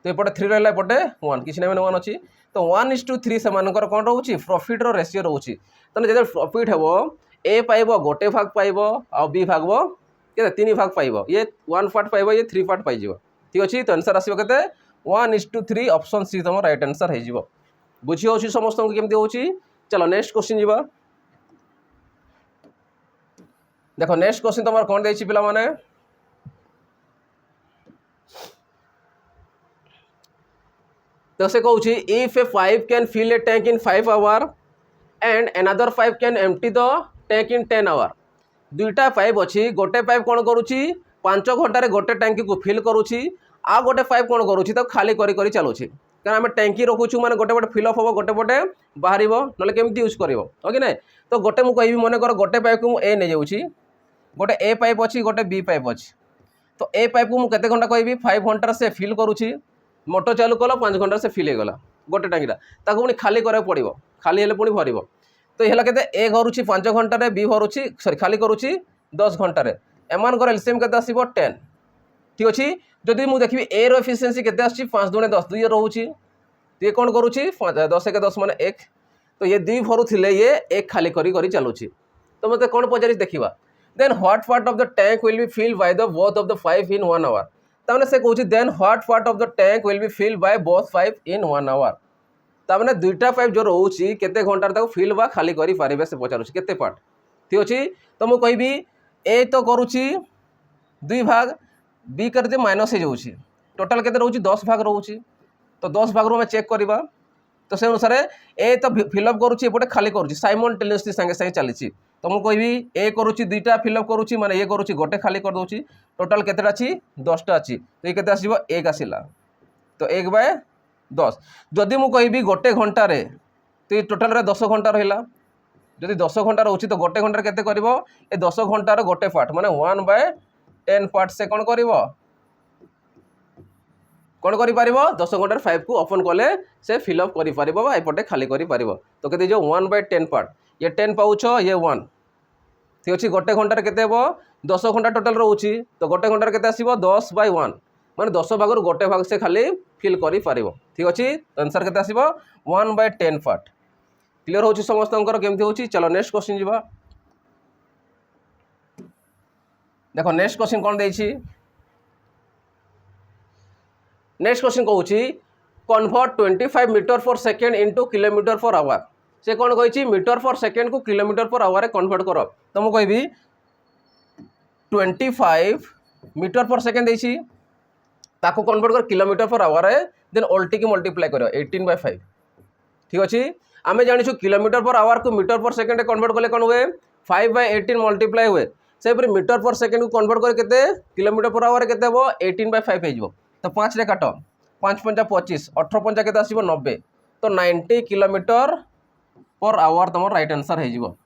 तो एपटे 3 रहला एपटे 1 किछि नै 1 अछि। तो 1:3 सेमानकर कोन रहउची प्रॉफिट रो रेशियो रहउची। तने जेते प्रॉफिट हेबो ए पाइबो गोटे भाग पाइबो आ बी भागबो केते 3 भाग पाइबो। ये 1 पार्ट पाइबो ये 3 पार्ट पाइ जिवो। ठीक अछि तो आंसर आसीबो केते 1:3 ऑप्शन सी तमर राइट आंसर हे जिवो। बुझी होची समस्त को केमति होची। चलो नेक्स्ट क्वेश्चन जिबा। देखो नेक्स्ट क्वेश्चन तमर कोन देछि पिला माने तो से कहूँ if a 5 can fill a tank in 5 hour and another 5 can empty the tank in 10 hour. दुईटा पाइप अच्छी गोटे पाइप कौन करुच्ची 5 घंटे गोटे टैंकी को फिल करुच्ची आ गोटे पाइप कौन करुच्ची तो खाली करी चलुची। कारण आम टैंकी रखुचु माने गोटे पटे फिल अप हम गोटे पटे बाहर ना केमती यूज कर कि ना। तो गोटे मुझे कह मन कर गोटे पाइप को ए नहीं जाऊँगी गोटे ए पाइप अच्छी गोटे बी पाइप अच्छी। तो ए पाइप को मुझे घंटा कहि 5 घंटा से फिल करुच्ची मोटर चालू कल 5 घंटा से फिल होगा गोटे टांगीटा ताको पुणी खाली करा पड़ो खाली हेल्ले पुणी भर। तो ये के ए भरुची 5 घंटे बी भरुची सॉरी खाली करुच्ची 10 घंटे एमानकर एलसीएम केते आसीबो 10। ठीक अच्छे जदि मुझे देखिए ए रो एफिशिएंसी केते आछि 5 दूने 10 2 रोची। तो ये कौन करुच्ची 10 के 10 माने 1। तो ये 2 भरुथिले ये 1 खाली करी चलुची। तो मते कौन पचारि देखिबा then what part of the tank will be filled by the both of the 5 in 1 hour. तामने से कहूँ then what part of the tank will be filled by both 5 in 1 hour. तामने दुईटा पाइप जो रोची केते घंटा ताको फिल बा खाली करी पारिबे से पचारुची केते पार्ट। ठीक अछि तो मु कहबी ए तो करूची 2 भाग बी कर दे माइनस हो जाउची टोटल केते रहउची 10 भाग रहउची। तो 10 भाग रो हम चेक करबा। तो से अनुसार ए तो फिलअप करूची एपटे खाली करूची साइमल्टेनियसली संगे संगे चलीची। तो मु कहबी ए करूची 2टा फिलअप करूची माने ए करूची गोटे खाली कर दोची टोटल केतेटा अछि 10टा अछि। तो ये केते आसीबो 1 आसीला। तो 1/10 जदि मु कहबी गोटे घंटा रे तो ये टोटल रे 10 घंटा रहिला। जदि 10 घंटा रहउची तो गोटे घंटा केते करबो ए 10 घंटा रो गोटे पार्ट माने 1/10 पार्ट से कोन करबो कौन करिपारिबो 10 घंटे 5 को ओपन कले से फिलअप करिपारिबो एपटे खाली करिपारिबो। तो केते जो 1/10 पार्ट ये 10 पाउछ ये 1। ठीक अछि गोटे घंटा केते हेबो 10 घंटा टोटल रहउची। तो गोटे घंटा केते आसीबो 10/1 माने 10 भाग गोटे भाग से खाली फिल करिपारिबो। ठीक अछि आंसर केते आसीबो 1/10 पार्ट। क्लियर होची समस्तंकर केमती होची। चलो नेक्स्ट क्वेश्चन जिबा। देखो नेक्स्ट क्वेश्चन कोन देछि। नेक्स्ट क्वेश्चन कहूँ कन्वर्ट 25 मीटर पर second into kilometre per hour. से कौन कही मीटर पर सेकेंड को किलोमीटर पर आवर कन्वर्ट कर। तो मुझे कहि 25 मीटर पर सेकेंड देछि ताको कन्वर्ट कर किलोमीटर पर आवर देन ओल्टी की मल्टीप्लाई कर 18/5। ठीक अच्छे आम जानी किलोमीटर पर आवर को मीटर पर सेकेंड कन्वर्ट कले कौन हुए 5/18 मल्टीप्लाई हुए। से मीटर पर सेकेंड को कन्वर्ट कर केते किलोमीटर पर आवर केते हो 18/5 हो। तो 5 रे काट 5 5 25 18 5 केते आसीबो 90। तो 90 किलोमीटर पर आवर तुम राइट आंसर हो।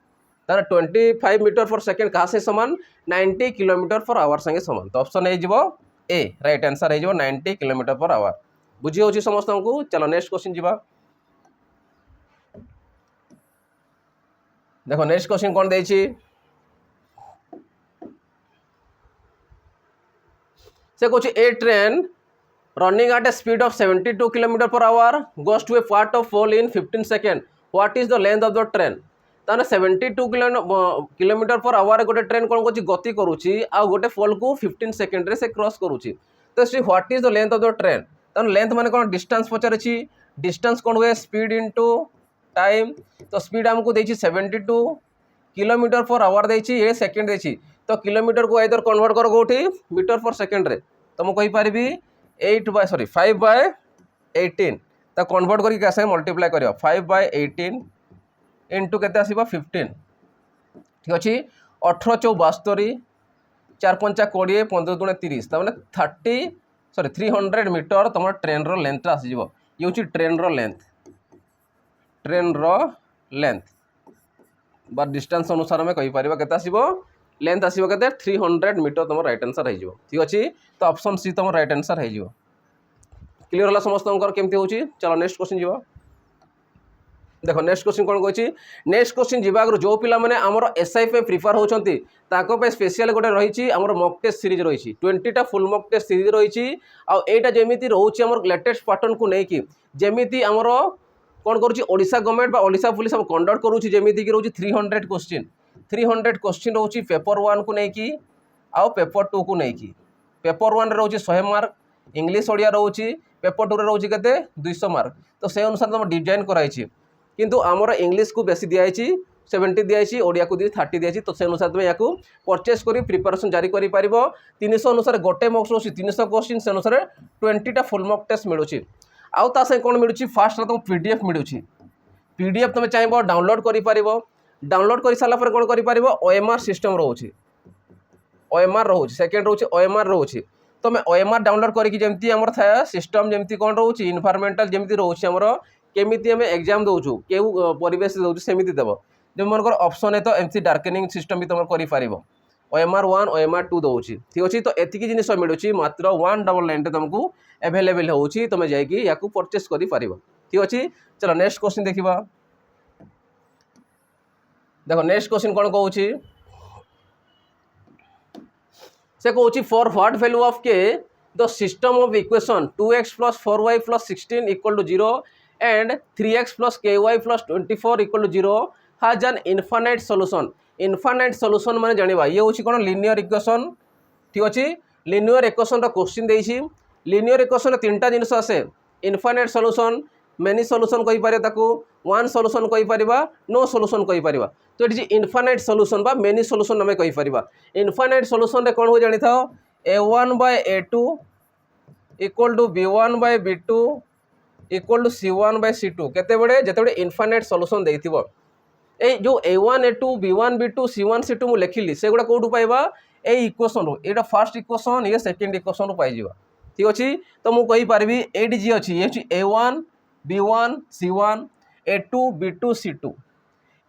तार 25 मीटर पर सेकेंड कहा से समान 90 किलोमीटर पर आवर संगे समान। तो ऑप्शन हो ए राइट आंसर हो 90 किलोमीटर पर आवर। बुझी होची समस्त को। चलो नेक्स्ट क्वेश्चन जिबा। देखो नेक्स्ट क्वेश्चन कौन देछि से कुछ ए train running at a speed of 72 km per hour goes to a part of pole in 15 seconds. What is the length of the train? ताने 72 किलोमीटर पर आवर गोटे ट्रेन कौन कर गति करुच्ची आ गोटे पोल को 15 सेकेंड रे से क्रॉस करुच्ची। तो what is the length of the train ताने लेंथ माने कौन डिस्टेंस पचारछि डिस्टेंस कौन हुए स्पीड इनटू टाइम। तो स्पीड हमको देछि 72 किलोमीटर पर आवर देछि ये सेकेंड देछि। तो किलोमीटर को इधर कन्वर्ट कर कोठी मीटर पर सेकेंड रे। तो मु कहि पारिबी 5/18 तो कन्वर्ट करके कैसे मल्टीप्लाई करियो 5/18 इंटू केते आसीबो 15। ठीक अछि 18 × 4 = 72 4 पंचा 20 15 दुणे 30 ताने 300 मीटर तुम ट्रेन रो लेंथ आसीजिवो ये होची ट्रेन रो लेंथ बा डिस्टेंस अनुसार आम कहि परिबा केते आसीबो लेंथ आसीबो केते 300 मीटर तुम राइट आंसर हो जिवो ठीक अछि तो ऑप्शन सी तुम राइट आंसर हो जिवो क्लियर होला समस्तनकर केमती होची चलो नेक्स्ट क्वेश्चन जीवा देखो नेक्स्ट क्वेश्चन कौन कहछि नेक्स्ट क्वेश्चन जीवा अगर जो पिला माने हमर एसआई पे प्रिफर होचंती ताको पे स्पेशल गोटे रहिछि हमर मॉक टेस्ट सीरीज रहिछि 20 टा फुल मॉक टेस्ट सीरीज रहिछि आ एटा जेमिति रहउछि हमर लेटेस्ट पैटर्न को नै कि जेमिति हमर कौन करूछि ओडिशा गवर्नमेंट बा ओडिशा पुलिस सब कंडक्ट करूछि जेमिति कि रहउछि 300 क्वेश्चन रहउछि पेपर 1 को नै कि आ पेपर 2 को नै कि पेपर 1 रहउछि 100 मार्क इंग्लिश ओडिया रहउछि पेपर 2 रे रहउछि केते 200 मार्क तो से अनुसार हम डिजाइन कराइछि किंतु आमर इंग्लिश को बेसी दिया 70 दिया ओडिया को 30 दिया तो से अनुसार तुम या परचेस कर प्रिपरेशन जारी कर 300 अनुसार गोटे मॉक्स रोचे 300 क्वेश्चन से अनुसार 20 टा फुल मॉक टेस्ट मिलूँ आउ ता से कौन मिलूँ फास्ट तुम पीडीएफ मिलूँ पीडीएफ तुम चाहब डाउनलोड कर डाउनलोड कर सारा कौन कर ओएमआर सिस्टम रोचे ओएमआर रोचे सेकेंड रोचे ओएमआर रोचे तुम ओएमआर डाउनलोड करके आम सिस्टम जमी कौन रोचे इन्वायरमेंटल जमी रोचे आमर केमिति आम एग्जाम दौचु केउ परिवेश दौचु सेमिति देव जो मनकर ऑप्शन है तो एमसी डार्केनिंग सिस्टम भी तुम कर OMR 1 OMR 2 दौची ठीक अच्छे तो एतिकी जिनिस मिलूँ मात्र 199 तुमको एभेलेबल होची तुम जाइए या परचेस कर ठीक अच्छे चलो नेक्स्ट क्वेश्चन देखा देखो नेक्स्ट क्वेश्चन कौन कहूँ से कहूँ फॉर व्हाट वैल्यू ऑफ के the system of equation 2x + 4y + 16 = 0 and 3x + ky + 24 = 0 has an infinite solution माने जानिबा ये होची कोन लिनियर इक्वेशन ठीक अछि लिनियर इक्वेशन रो क्वेश्चन देइछि लिनियर इक्वेशन तीनटा जिनिस आसे इनफाइनाइट सॉल्यूशन मेनी सॉल्यूशन कहि पारे ताकू वन सॉल्यूशन कहि परिबा नो सॉल्यूशन कहि परिबा तो एटी इनफाइनाइट सॉल्यूशन बा मेनी सॉल्यूशन हमें कहि परिबा इनफाइनाइट सॉल्यूशन रे कोन हो जानि था a1/a2 = b1/b2 = c1/c2 केते बडे जते बडे इनफाइनाइट सॉल्यूशन देइथिबो ए जो a1 a2 b1 b2 c1 c2 मु लिखिली से गुडा कोठु पाइबा ए इक्वेशन रो एटा फर्स्ट इक्वेशन ये सेकंड इक्वेशन रो पाइ जिबा ठीक अछि तो मु कहि परबी एडी जी अछि ये अछि a1 b1 c1 a2 b2 c2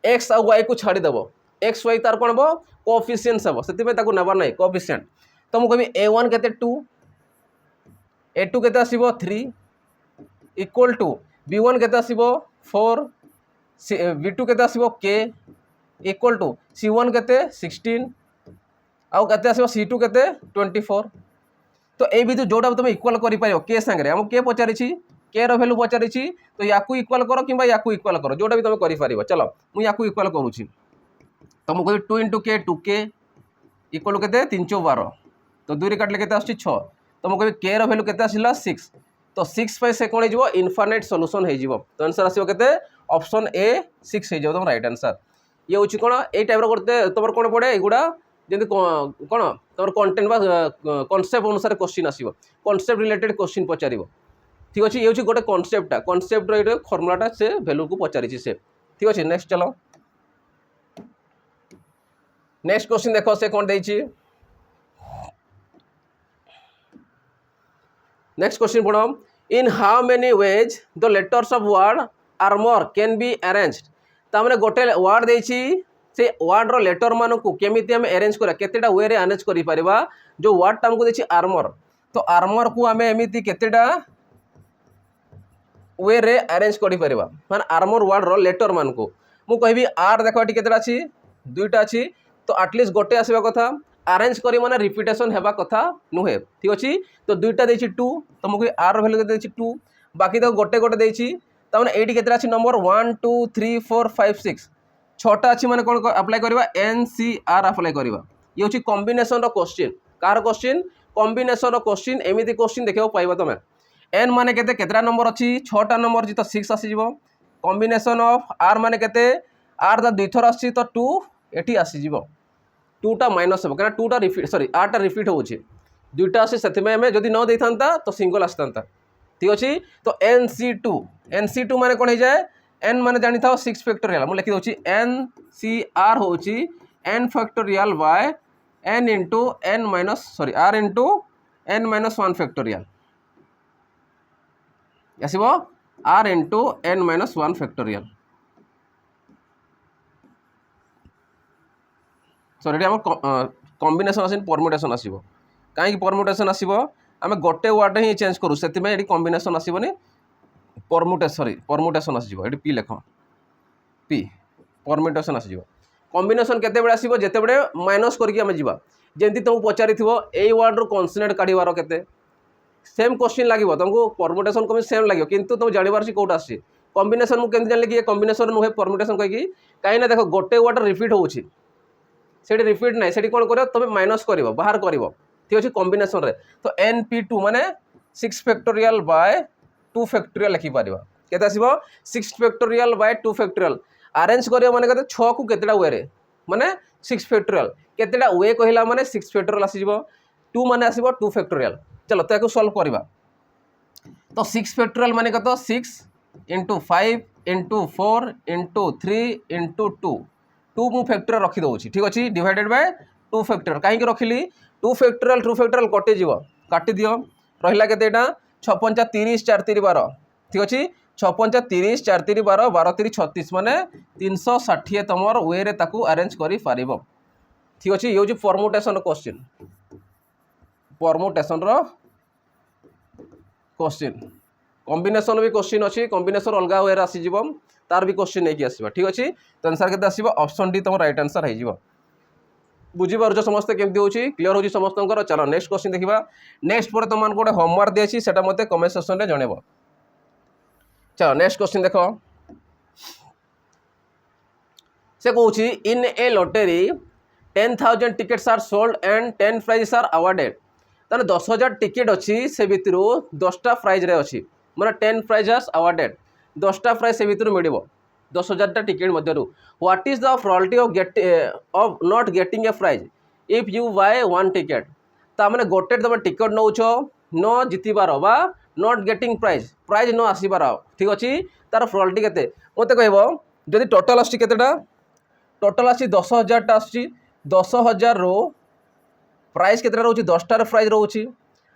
x और y को छाडी देबो x y तार कोन बो कोएफिशिएंट्स हबो सेति में ताको नबा नै कोएफिशिएंट तो मु कहबी a1 केते 2 a2 केते आसीबो 3 इक्वल टू b1 केते आसीबो 4 v2 केते आसीबो k इक्वल टू c1 केते 16 आउ केते आसीबो c2 केते 24 तो ए बिंदु जोडा तुम इक्वल करि पारियो k संगे हम k पचारि छी k रो वैल्यू पचारि छी तो याकू इक्वल करो किबा याकू इक्वल करो जोडा भी तुम करि पारियो चलो मु याकू इक्वल करू छी तो मु कहबी 2 * k 2k इक्वल केते 312 तो 2 रे काटले केते आछि 6 तो मु कहबी k रो वैल्यू केते आसिला 6 तो 6 पे से कोन हिजबो इनफाइनाइट सॉल्यूशन हिजबो तो आंसर आसीबो केते ऑप्शन ए 6 हिजबो तुम राइट आंसर ये होची कोन ए टाइप रो करते तमर कोन पड़े एगुडा जेंति कोन तमर कंटेंट बा कांसेप्ट अनुसार क्वेश्चन आसीबो कांसेप्ट रिलेटेड क्वेश्चन पचारिबो ठीक अछि ये होची गोटे कांसेप्ट रो फार्मूलाटा से वैल्यू को पचारि छी से ठीक अछि नेक्स्ट चलो नेक्स्ट क्वेश्चन देखो से कोन देछि नेक्स्ट क्वेश्चन पढ़ो in how many ways the letters of word armour can be arranged तामने गोटे वर्ड देछि से वर्ड रो लेटर मान को केमिति हम अरेंज करा केतेटा वे रे अरेंज करि परिबा जो वर्ड टामको देछि आर्मर तो आर्मर को हमें एमिति केतेटा वे रे अरेंज करि परिबा माने आर्मर वर्ड रो लेटर मान को मु कहबी आर देखो एटी केतेटा अछि दुईटा अछि तो एटलीस्ट गोटे आसीबा कथा अरेंज करी माने रिपीटेशन हेबा कथा नुहे ठीक अछि तो दुईटा देछि 2 तो मु कहबी आर रो वैल्यू केते देछि 2 बाकी तो गोटे गोटे देछि तामने एटी केतेटा अछि नंबर 1 2 3 4 5 6 छटा अछि माने कोन अप्लाई करबा एनसीआर अप्लाई करबा ये होछि कॉम्बिनेशन रो क्वेश्चन कार क्वेश्चन कॉम्बिनेशन रो क्वेश्चन एमिति क्वेश्चन देखियो पाइबा तमे एन माने केते केतरा नंबर अछि 6टा नंबर जी तो 6 आसी जिवो कॉम्बिनेशन ऑफ आर माने केते आर द दुई थर आसी तो 2 एटी आसी जिवो 2टा माइनस हो कारण 2टा रिपीट सॉरी 8टा रिपीट होछि दुईटा आसी सेति में हमें जदी न देथांता तो सिंगल आस्तांता ठीक अछि तो NC2 माने कोन हे जाय n माने जानि थाओ 6 फैक्टोरियल मु लिखि दोछि NCR होछि n factorial by n into n minus sorry r into n minus 1 factorial आसो r into n minus 1 factorial sorry आम कॉम्बिनेशन आस परमुटेशन आसो कहीं परमुटेशन आसो आम गोटे वर्ड ही चेंज करूँ से कॉम्बिनेशन आसबनी परमुटेशन आसो ये पी लेख पी परमुटेशन आसो कॉम्बिनेशन केते आसो जिते बड़े माइनस करके आम जा जमी तुमको पचारि यही वर्ड रू कन्सोनेंट काढ़ार केते सेम क्वेश्चन लगे तुमको परमुटेशन कमी सेम लगे किंतु तुम जानवर से कौट आसी कॉम्बिनेशन मुझे जान कि कॉम्बिनेशन नुहे परमुटेशन कहीं कहीं देख गोटे वर्ड रिपीट होची सेठी रिपीट ना से कौन कर तुम माइनस कर बाहर कर ठीक अच्छे कॉम्बिनेशन रे तो NP2 माने 6 फैक्टोरियल बाय 2 फैक्टोरियल लिखिपर के 6 फैक्टोरियल बाय 2 फैक्टोरियल अरेंज कर माने 6 को केतेटा वे रे माने 6 फैक्टोरियल केतेटा वे कहला माने 6 फैक्टोरियल आसीबो 2 माने आसीबो 2 फैक्टोरियल चलो तो सॉल्व करवा तो 6 फैक्टोरियल माने कत 6 इंटू 5 इंटू 4 इंटू 3 इंटू 2 मु फैक्टोरियल रखी दूसरी ठीक अच्छे डिवाइडेड बाय 2 फैक्टोरियल कहीं रखिली 2 फैक्टोरियल कटिज काटी दियो रहा के 6 5 30 4 3 12 ठीक अच्छे 6 5 30 4 3 12 12 3 36 माने 360 तुम वे रे ताकू अरेंज कर ठीक अच्छे ये हूँ permutation question permutation question combination भी क्वेश्चन अच्छी कॉम्बिनेशन अलग वे आसीज तार भी क्वेश्चन नहीं आसवा ठीक अच्छे तो आंसर के आसो ऑप्शन डी तुम राइट आंसर हो बुझीपार समस्त केमती हो क्लीयर हो समस्त चलो नेक्स्ट क्वेश्चन देखा नेक्स्ट पर तुमको गोटे होमवर्क दिए से मत कमेंट सेक्शन में जनइब चलो नेक्स्ट क्वेश्चन देख से कौन in a lottery 10,000 tickets are sold and 10 prizes are awarded ताने 10,000 टिकेट अच्छी से भितर 10टा प्राइज रे अच्छी माने 10 प्राइजेस अवार्डेड 10टा प्राइज से भितर मिल 10,000 टिकेट मध्य what is the probability of not getting a prize if you buy 1 ticket ताने गोटे तुम टिकेट नौ न जितबार बा नॉट गेटिंग प्राइज न आसबार ठीक अच्छे तार प्रोबेबिलिटी केते मते कहबो जदि टोटल आसी केतेटा टोटल आसी 10,000 टा आसी 10,000 रो प्राइज केतेटा रोची 10टार प्राइज रोची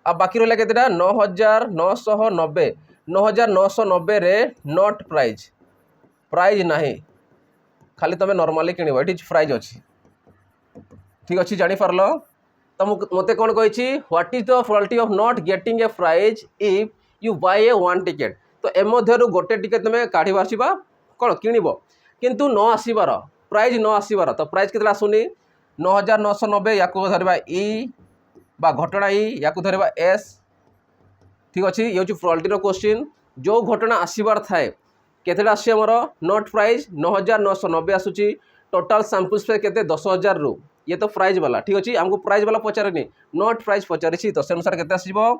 आ बाकी रहा केतेटा 9,990 9,990 रे नॉट प्राइज नहीं खाली तुम नॉर्मली किणव ये प्राइज अच्छी ठीक अच्छे जानीपार तो मत कौन कही what is the probability of not getting a prize if you buy a 1 ticket तो ए मध्यरु गोटे टिकेट तुम काढ़ी कौन किणव किंतु न आसबार प्राइज न आसबार तो प्राइज केते आसुनी 9,990 या धरवा ई बा घटना ई या धरवा एस ठीक अच्छे ये हूँ प्रोबेबिलिटी क्वेश्चन जो घटना आसबार थाए केतेटा आसी आमर नॉट प्राइज 9,990 आसूची टोटाल सैंपल स्पेस केते 10,000 रु ये तो प्राइज वाला ठीक अच्छे आमको प्राइज वाला पचारे नॉट प्राइज पचारि तो से अनुसार केते आसीबो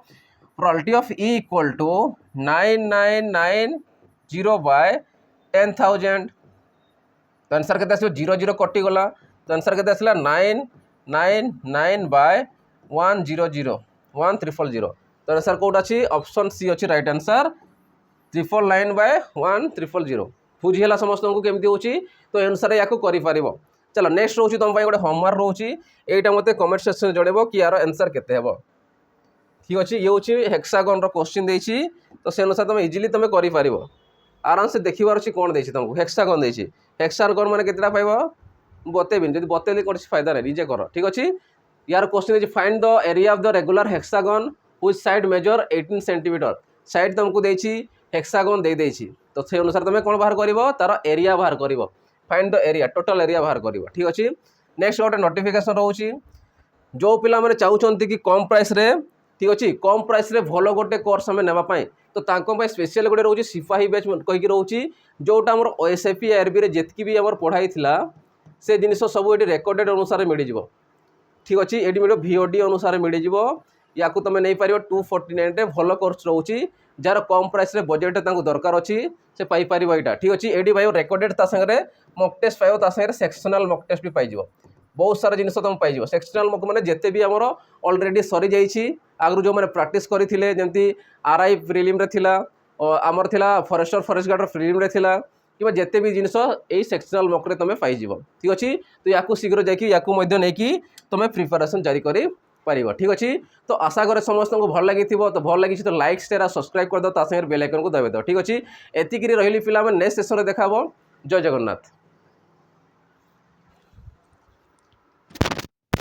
probability of E equal to 9,990 by 10,000 तो आंसर केते आसीबो 0 0 कटि गला तो आंसर केते आसला 999 बाय 100 1300 तो आंसर कौट अच्छी ऑप्शन सी अच्छी राइट आंसर 999 बाय 1300 बुझीगला समस्त को केमती हो तो अनुसार या कर चलो नेक्स्ट रोचे तुम गोटे होमवर्क रोचे यहाँ मत कमेंट सेक्शन में जनइब कि यार आंसर केते हेबो ठीक अच्छे ये हूँ हेक्सागन क्वेश्चन देती तो से अनुसार तुम इजिली तुम कर आराम से देखिबार अच्छी कौन देती तुमको हेक्सागन देती हेक्सागन मैंने केतेटा पाइब बतेबी जब बतेली कौन फायदा नहीं निजे कर ठीक अच्छे यार क्वेश्चन देती find the area of the regular hexagon which side measure 18 centimetre side तुमको देती हेक्सागन दे देती तो से अनुसार तुम कौन बाहर कर तार एरिया बाहर कर find the area total area बाहर कर ठीक अच्छे नेक्स्ट गोटे नोटिफिकेशन रोचे जो पिला माने चाहते कि कम प्राइस रे ठीक अच्छे कम प्राइस रे भल गोटे कोर्स आम नापी तो स्पेशल गोटे रोचे सिपाही बैच कहीकि रोचे जोटा आम OSFP ARB जितकी भी आम पढ़ाई से जिन सब ये रेकर्डेड अनुसार मिल जाव ठीक अच्छे ये मिल VOD अनुसार मिल जाव या तुम नहीं पार 249 भल कोर्स रोचे जार कम प्राइस रे बजेट दरकार अच्छी से पाइपर यहाँ ठीक अच्छे ये भाई रेकर्डेड सागे मक टेस्ट पाइब सागे सेक्शनल मक टेस्ट भी पाइज बहुत सारा जिन तुम पाइज सेक्शनल मक मैंने जिते भी आमर अलरेडी सरी जाइए आगु जो मैंने प्राक्ट करते जमी RI प्रिलिम रे थिला आमर थिला फॉरेस्टर फॉरेस्ट गार्ड प्रिलिम रे थिला कि जिते भी जिनस यही सेक्शनल मॉक तुम पाइज ठीक अच्छे। तो या शीघ्र जाकि तुम प्रिपरेशन जारी कर पार ठीक अच्छे। तो आशा करे समस्त को भल लगी तो भल लगी तो लाइक शेयर और सब्सक्राइब कर दो सागर बेल आइकन को दबाई दो ठीक अच्छे। एतिक रही पिला नेक्स्ट सेशन देखा जय जगन्नाथ।